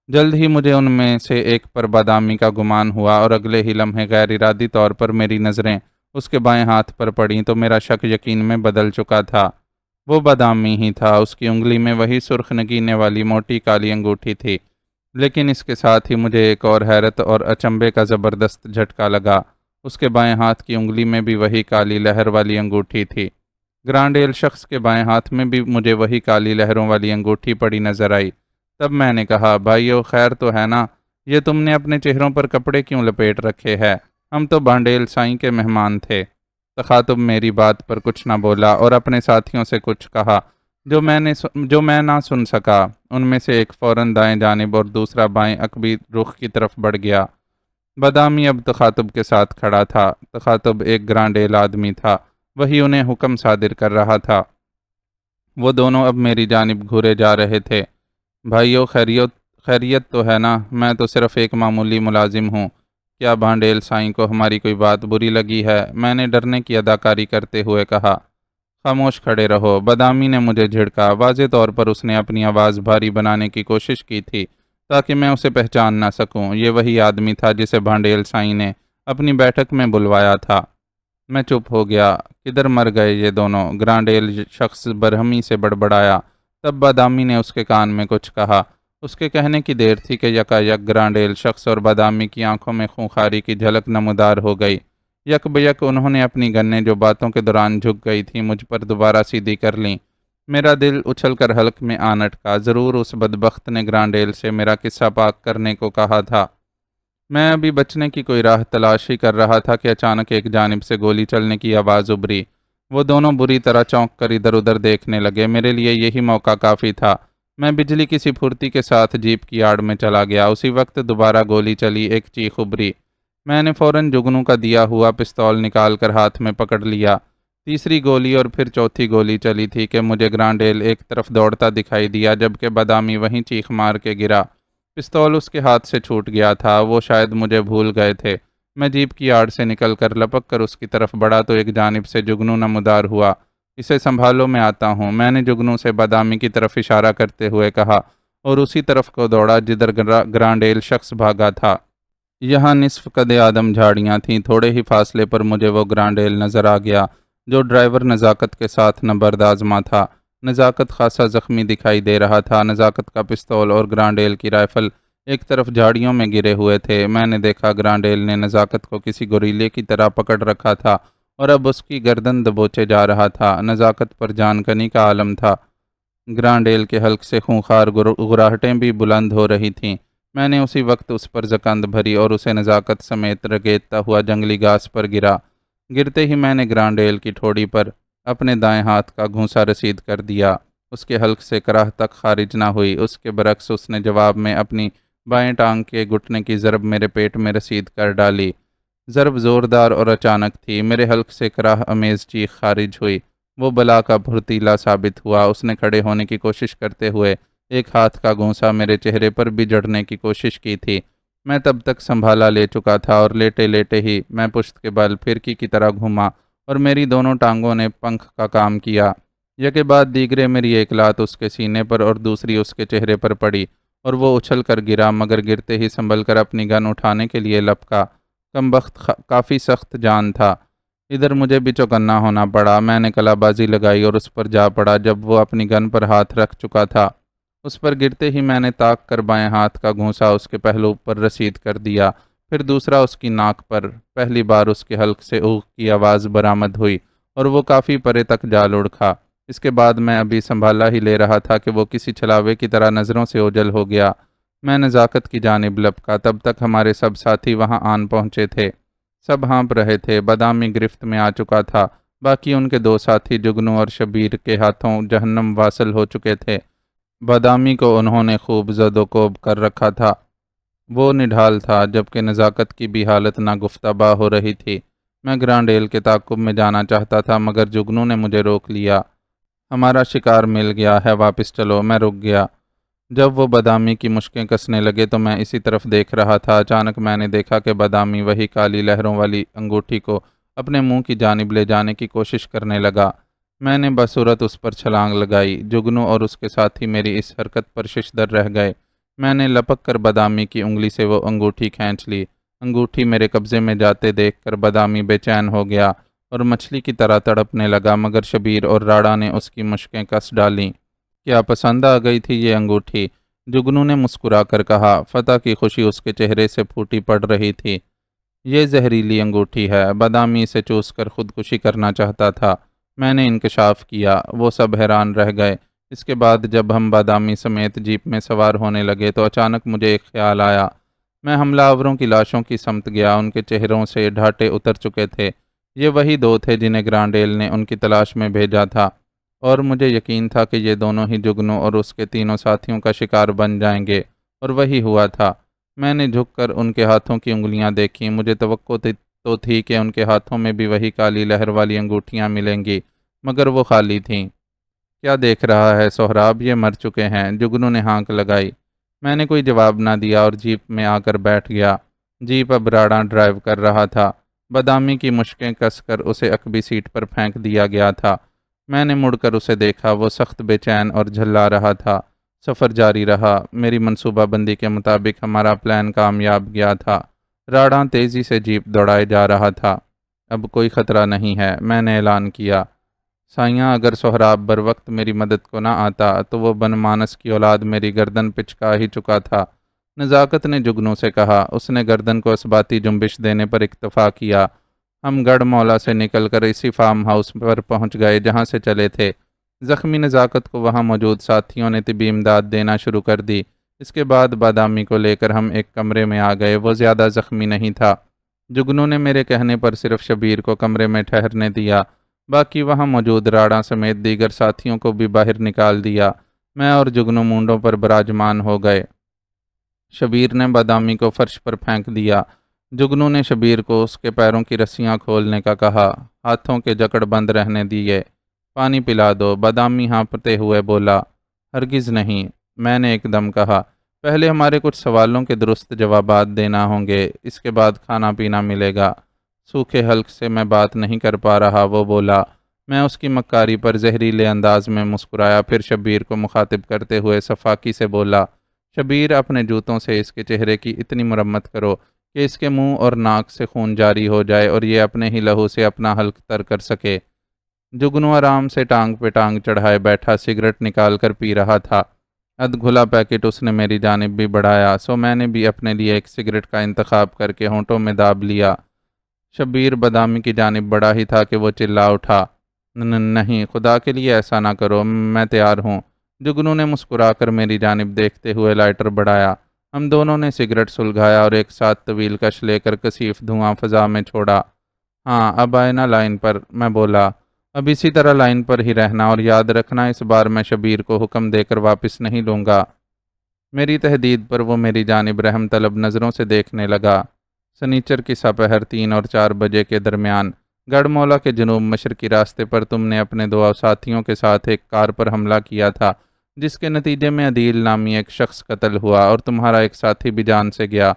Speaker 1: جلد ہی مجھے ان میں سے ایک پر بادامی کا گمان ہوا اور اگلے ہی لمحے غیر ارادی طور پر میری نظریں اس کے بائیں ہاتھ پر پڑیں تو میرا شک یقین میں بدل چکا تھا۔ وہ بادامی ہی تھا، اس کی انگلی میں وہی سرخ نگینے والی موٹی کالی انگوٹھی تھی، لیکن اس کے ساتھ ہی مجھے ایک اور حیرت اور اچنبے کا زبردست جھٹکا لگا۔ اس کے بائیں ہاتھ کی انگلی میں بھی وہی کالی لہر والی انگوٹھی تھی۔ گرانڈیل شخص کے بائیں ہاتھ میں بھی مجھے وہی کالی لہروں والی انگوٹھی پڑی نظر آئی۔ تب میں نے کہا، بھائیو خیر تو ہے نا؟ یہ تم نے اپنے چہروں پر کپڑے کیوں لپیٹ رکھے ہے؟ ہم تو بانڈیل سائیں کے مہمان تھے۔ تخاتب میری بات پر کچھ نہ بولا اور اپنے ساتھیوں سے کچھ کہا جو میں نہ سن سکا۔ ان میں سے ایک فوراً دائیں جانب اور دوسرا بائیں عقبی رخ کی طرف بڑھ گیا۔ بادامی اب تخاتب کے ساتھ کھڑا تھا۔ تخاتب ایک گرانڈیل آدمی تھا، وہی انہیں حکم صادر کر رہا تھا۔ وہ دونوں اب میری جانب گھورے جا رہے تھے۔ بھائیو، خیریت تو ہے نا؟ میں تو صرف ایک معمولی ملازم ہوں۔ کیا بانڈیل سائیں کو ہماری کوئی بات بری لگی ہے؟ میں نے ڈرنے کی اداکاری کرتے ہوئے کہا۔ خاموش کھڑے رہو، بادامی نے مجھے جھڑکا۔ واضح طور پر اس نے اپنی آواز بھاری بنانے کی کوشش کی تھی تاکہ میں اسے پہچان نہ سکوں۔ یہ وہی آدمی تھا جسے بانڈیل سائیں نے اپنی بیٹھک میں بلوایا تھا۔ میں چپ ہو گیا۔ کدھر مر گئے یہ دونوں؟ گرانڈیل شخص برہمی سے بڑبڑایا۔ تب بادامی نے اس کے کان میں کچھ کہا۔ اس کے کہنے کی دیر تھی کہ یکایک گرانڈیل شخص اور بادامی کی آنکھوں میں خونخاری کی جھلک نمودار ہو گئی۔ یک بیک انہوں نے اپنی گنیں جو باتوں کے دوران جھک گئی تھیں مجھ پر دوبارہ سیدھی کر لیں۔ میرا دل اچھل کر حلق میں آ اٹکا۔ ضرور اس بدبخت نے گرانڈیل سے میرا قصہ پاک کرنے کو کہا تھا۔ میں ابھی بچنے کی کوئی راہ تلاش ہی کر رہا تھا کہ اچانک ایک جانب سے گولی چلنے کی آواز ابھری۔ وہ دونوں بری طرح چونک کر ادھر ادھر دیکھنے لگے۔ میرے لیے یہی موقع کافی تھا۔ میں بجلی کی سی پھرتی کے ساتھ جیپ کی آڑ میں چلا گیا۔ اسی وقت دوبارہ گولی چلی، ایک چیخ ابھری۔ میں نے فوراً جگنو کا دیا ہوا پستول نکال کر ہاتھ میں پکڑ لیا۔ تیسری گولی اور پھر چوتھی گولی چلی تھی کہ مجھے گرانڈیل ایک طرف دوڑتا دکھائی دیا جبکہ بادامی وہیں چیخ مار کے گرا۔ پستول اس کے ہاتھ سے چھوٹ گیا تھا۔ وہ شاید مجھے بھول گئے تھے۔ میں جیپ کی آڑ سے نکل کر لپک کر اس کی طرف بڑھا تو ایک جانب سے جگنو نمودار ہوا۔ اسے سنبھالو، میں آتا ہوں، میں نے جگنو سے بادامی کی طرف اشارہ کرتے ہوئے کہا اور اسی طرف کو دوڑا جدھر گرانڈیل شخص بھاگا تھا۔ یہاں نصف قد آدم جھاڑیاں تھیں۔ تھوڑے ہی فاصلے پر مجھے وہ گرانڈیل نظر آ گیا جو ڈرائیور نزاکت کے ساتھ نبرد آزما تھا۔ نزاکت خاصا زخمی دکھائی دے رہا تھا۔ نزاکت کا پستول اور گرانڈیل کی رائفل ایک طرف جھاڑیوں میں گرے ہوئے تھے۔ میں نے دیکھا گرانڈیل نے نزاکت کو کسی گوریلے کی طرح پکڑ رکھا تھا اور اب اس کی گردن دبوچے جا رہا تھا۔ نزاکت پر جان کنی کا عالم تھا۔ گرانڈیل کے حلق سے خونخوار گراہٹیں بھی بلند ہو رہی تھیں۔ میں نے اسی وقت اس پر زکند بھری اور اسے نزاکت سمیت رگیدتا ہوا جنگلی گھاس پر گرا۔ گرتے ہی میں نے گرانڈیل کی ٹھوڑی پر اپنے دائیں ہاتھ کا گھونسا رسید کر دیا۔ اس کے حلق سے کراہ تک خارج نہ ہوئی۔ اس کے برعکس اس نے جواب میں اپنی بائیں ٹانگ کے گھٹنے کی ضرب میرے پیٹ میں رسید کر ڈالی۔ ضرب زوردار اور اچانک تھی۔ میرے حلق سے کراہ امیز چیخ خارج ہوئی۔ وہ بلا کا بھرتیلا ثابت ہوا۔ اس نے کھڑے ہونے کی کوشش کرتے ہوئے ایک ہاتھ کا گھونسا میرے چہرے پر بھی جڑنے کی کوشش کی تھی۔ میں تب تک سنبھالا لے چکا تھا اور لیٹے لیٹے ہی میں پشت کے بل پھرکی کی طرح گھوما اور میری دونوں ٹانگوں نے پنکھ کا کام کیا۔ یکے بعد دیگرے میری ایک لات اس کے سینے پر اور دوسری اس کے چہرے پر پڑی اور وہ اچھل کر گرا، مگر گرتے ہی سنبھل کر اپنی گن اٹھانے کے لیے لپکا۔ کمبخت کافی سخت جان تھا۔ ادھر مجھے بھی چوکنا ہونا پڑا۔ میں نے کلا بازی لگائی اور اس پر جا پڑا۔ جب وہ اپنی گن پر ہاتھ رکھ چکا تھا، اس پر گرتے ہی میں نے طاق کر بائیں ہاتھ کا گھونسا اس کے پہلو پر رسید کر دیا، پھر دوسرا اس کی ناک پر۔ پہلی بار اس کے حلق سے اوق کی آواز برآمد ہوئی اور وہ کافی پرے تک جا لڑکا۔ اس کے بعد میں ابھی سنبھالا ہی لے رہا تھا کہ وہ کسی چھلاوے کی طرح نظروں سے اوجھل ہو گیا۔ میں نزاکت کی جانب لپکا۔ تب تک ہمارے سب ساتھی وہاں آن پہنچے تھے۔ سب ہانپ رہے تھے۔ بادامی گرفت میں آ چکا تھا۔ باقی ان کے دو ساتھی جگنو اور شبیر کے ہاتھوں جہنم واصل ہو چکے تھے۔ بادامی کو انہوں نے خوب زد و کوب کر رکھا تھا۔ وہ نڈھال تھا جبکہ نزاکت کی بھی حالت ناگفتہ ہو رہی تھی۔ میں گرانڈیل کے تعاقب میں جانا چاہتا تھا مگر جگنو نے مجھے روک لیا۔ ہمارا شکار مل گیا ہے، واپس چلو۔ میں رک گیا۔ جب وہ بادامی کی مشکیں کسنے لگے تو میں اسی طرف دیکھ رہا تھا۔ اچانک میں نے دیکھا کہ بادامی وہی کالی لہروں والی انگوٹھی کو اپنے منہ کی جانب لے جانے کی کوشش کرنے لگا۔ میں نے بصورت اس پر چھلانگ لگائی۔ جگنو اور اس کے ساتھی میری اس حرکت پر ششدر رہ گئے۔ میں نے لپک کر بادامی کی انگلی سے وہ انگوٹھی کھینچ لی۔ انگوٹھی میرے قبضے میں جاتے دیکھ کر بادامی بے چین ہو گیا اور مچھلی کی طرح تڑپنے لگا، مگر شبیر اور راڑا نے اس کی مشقیں کس ڈالیں۔ کیا پسند آ گئی تھی یہ انگوٹھی؟ جگنو نے مسکرا کر کہا۔ فتح کی خوشی اس کے چہرے سے پھوٹی پڑ رہی تھی۔ یہ زہریلی انگوٹھی ہے۔ بادامی اسے چوس کر خودکشی کرنا چاہتا تھا۔ میں نے انکشاف کیا۔ وہ سب حیران رہ گئے۔ اس کے بعد جب ہم بادامی سمیت جیپ میں سوار ہونے لگے تو اچانک مجھے ایک خیال آیا۔ میں حملہ آوروں کی لاشوں کی سمت گیا۔ ان کے چہروں سے ڈھاٹے اتر چکے تھے۔ یہ وہی دو تھے جنہیں گرانڈیل نے ان کی تلاش میں بھیجا تھا، اور مجھے یقین تھا کہ یہ دونوں ہی جگنو اور اس کے تینوں ساتھیوں کا شکار بن جائیں گے، اور وہی ہوا تھا۔ میں نے جھک کر ان کے ہاتھوں کی انگلیاں دیکھیں۔ مجھے توقع تو تھی کہ ان کے ہاتھوں میں بھی وہی کالی لہر والی انگوٹھیاں ملیں گی، مگر وہ خالی تھیں۔ کیا دیکھ رہا ہے سہراب؟ یہ مر چکے ہیں، جگنو نے ہانک لگائی۔ میں نے کوئی جواب نہ دیا اور جیپ میں آ کر بیٹھ گیا۔ جیپ اب راڑا ڈرائیو کر رہا تھا۔ بادامی کی مشکیں کس کر اسے عقبی سیٹ پر پھینک دیا گیا تھا۔ میں نے مڑ کر اسے دیکھا، وہ سخت بے چین اور جھلا رہا تھا۔ سفر جاری رہا۔ میری منصوبہ بندی کے مطابق ہمارا پلان کامیاب گیا تھا۔ راڑا تیزی سے جیپ دوڑائے جا رہا تھا۔ اب کوئی خطرہ نہیں ہے، میں نے اعلان کیا۔ سائیاں، اگر سہراب بر وقت میری مدد کو نہ آتا تو وہ بن مانس کی اولاد میری گردن پچکا ہی چکا تھا۔ نزاکت نے جگنو سے کہا۔ اس نے گردن کو اثباتی جنبش دینے پر اکتفا کیا۔ ہم گڑھ مولا سے نکل کر اسی فارم ہاؤس پر پہنچ گئے جہاں سے چلے تھے۔ زخمی نزاکت کو وہاں موجود ساتھیوں نے طبی امداد دینا شروع کر دی۔ اس کے بعد بادامی کو لے کر ہم ایک کمرے میں آ گئے۔ وہ زیادہ زخمی نہیں تھا۔ جگنو نے میرے کہنے پر صرف شبیر کو کمرے میں ٹھہرنے دیا، باقی وہاں موجود راڑا سمیت دیگر ساتھیوں کو بھی باہر نکال دیا۔ میں اور جگنو مونڈوں پر براجمان ہو گئے۔ شبیر نے بادامی کو فرش پر پھینک دیا۔ جگنو نے شبیر کو اس کے پیروں کی رسیاں کھولنے کا کہا، ہاتھوں کے جکڑ بند رہنے دیے۔ پانی پلا دو، بادامی ہانپتے ہوئے بولا۔ ہرگز نہیں، میں نے ایک دم کہا۔ پہلے ہمارے کچھ سوالوں کے درست جوابات دینا ہوں گے، اس کے بعد کھانا پینا ملے گا۔ سوکھے حلق سے میں بات نہیں کر پا رہا، وہ بولا۔ میں اس کی مکاری پر زہریلے انداز میں مسکرایا، پھر شبیر کو مخاطب کرتے ہوئے صفاقی سے بولا، شبیر، اپنے جوتوں سے اس کے چہرے کی اتنی مرمت کرو کہ اس کے منہ اور ناک سے خون جاری ہو جائے اور یہ اپنے ہی لہو سے اپنا حلق تر کر سکے۔ جگنو آرام سے ٹانگ پہ ٹانگ چڑھائے بیٹھا سگریٹ نکال کر پی رہا تھا۔ ادھ گھلا پیکٹ اس نے میری جانب بھی بڑھایا، سو میں نے بھی اپنے لیے ایک سگریٹ کا انتخاب کر کے ہونٹوں میں داب لیا۔ شبیر بادامی کی جانب بڑھا ہی تھا کہ وہ چلا اٹھا، نہیں، خدا کے لیے ایسا نہ کرو، میں تیار ہوں۔ جگنو نے مسکرا کر میری جانب دیکھتے ہوئے لائٹر بڑھایا۔ ہم دونوں نے سگریٹ سلگایا اور ایک ساتھ طویل کش لے کر کثیف دھواں فضا میں چھوڑا۔ ہاں، اب آئے نا لائن پر، میں بولا۔ اب اسی طرح لائن پر ہی رہنا، اور یاد رکھنا اس بار میں شبیر کو حکم دے کر واپس نہیں لوں گا۔ میری تحدید پر وہ میری جانب رحم طلب نظروں سے دیکھنے لگا۔ سنیچر کی سپہر 3 اور 4 بجے کے درمیان گڑھ مولا کے جنوب مشرقی راستے پر تم نے اپنے 2 ساتھیوں کے ساتھ ایک کار پر حملہ کیا تھا، جس کے نتیجے میں عدیل نامی ایک شخص قتل ہوا اور تمہارا ایک ساتھی بھی جان سے گیا۔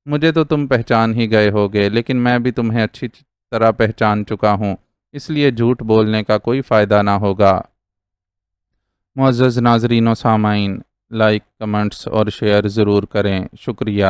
Speaker 1: مجھے تو تم پہچان ہی گئے ہوگے، لیکن میں بھی تمہیں اچھی طرح پہچان چکا ہوں، اس لیے جھوٹ بولنے کا کوئی فائدہ نہ ہوگا۔ معزز ناظرین و سامعین، لائک، کمنٹس اور شیئر ضرور کریں، شکریہ۔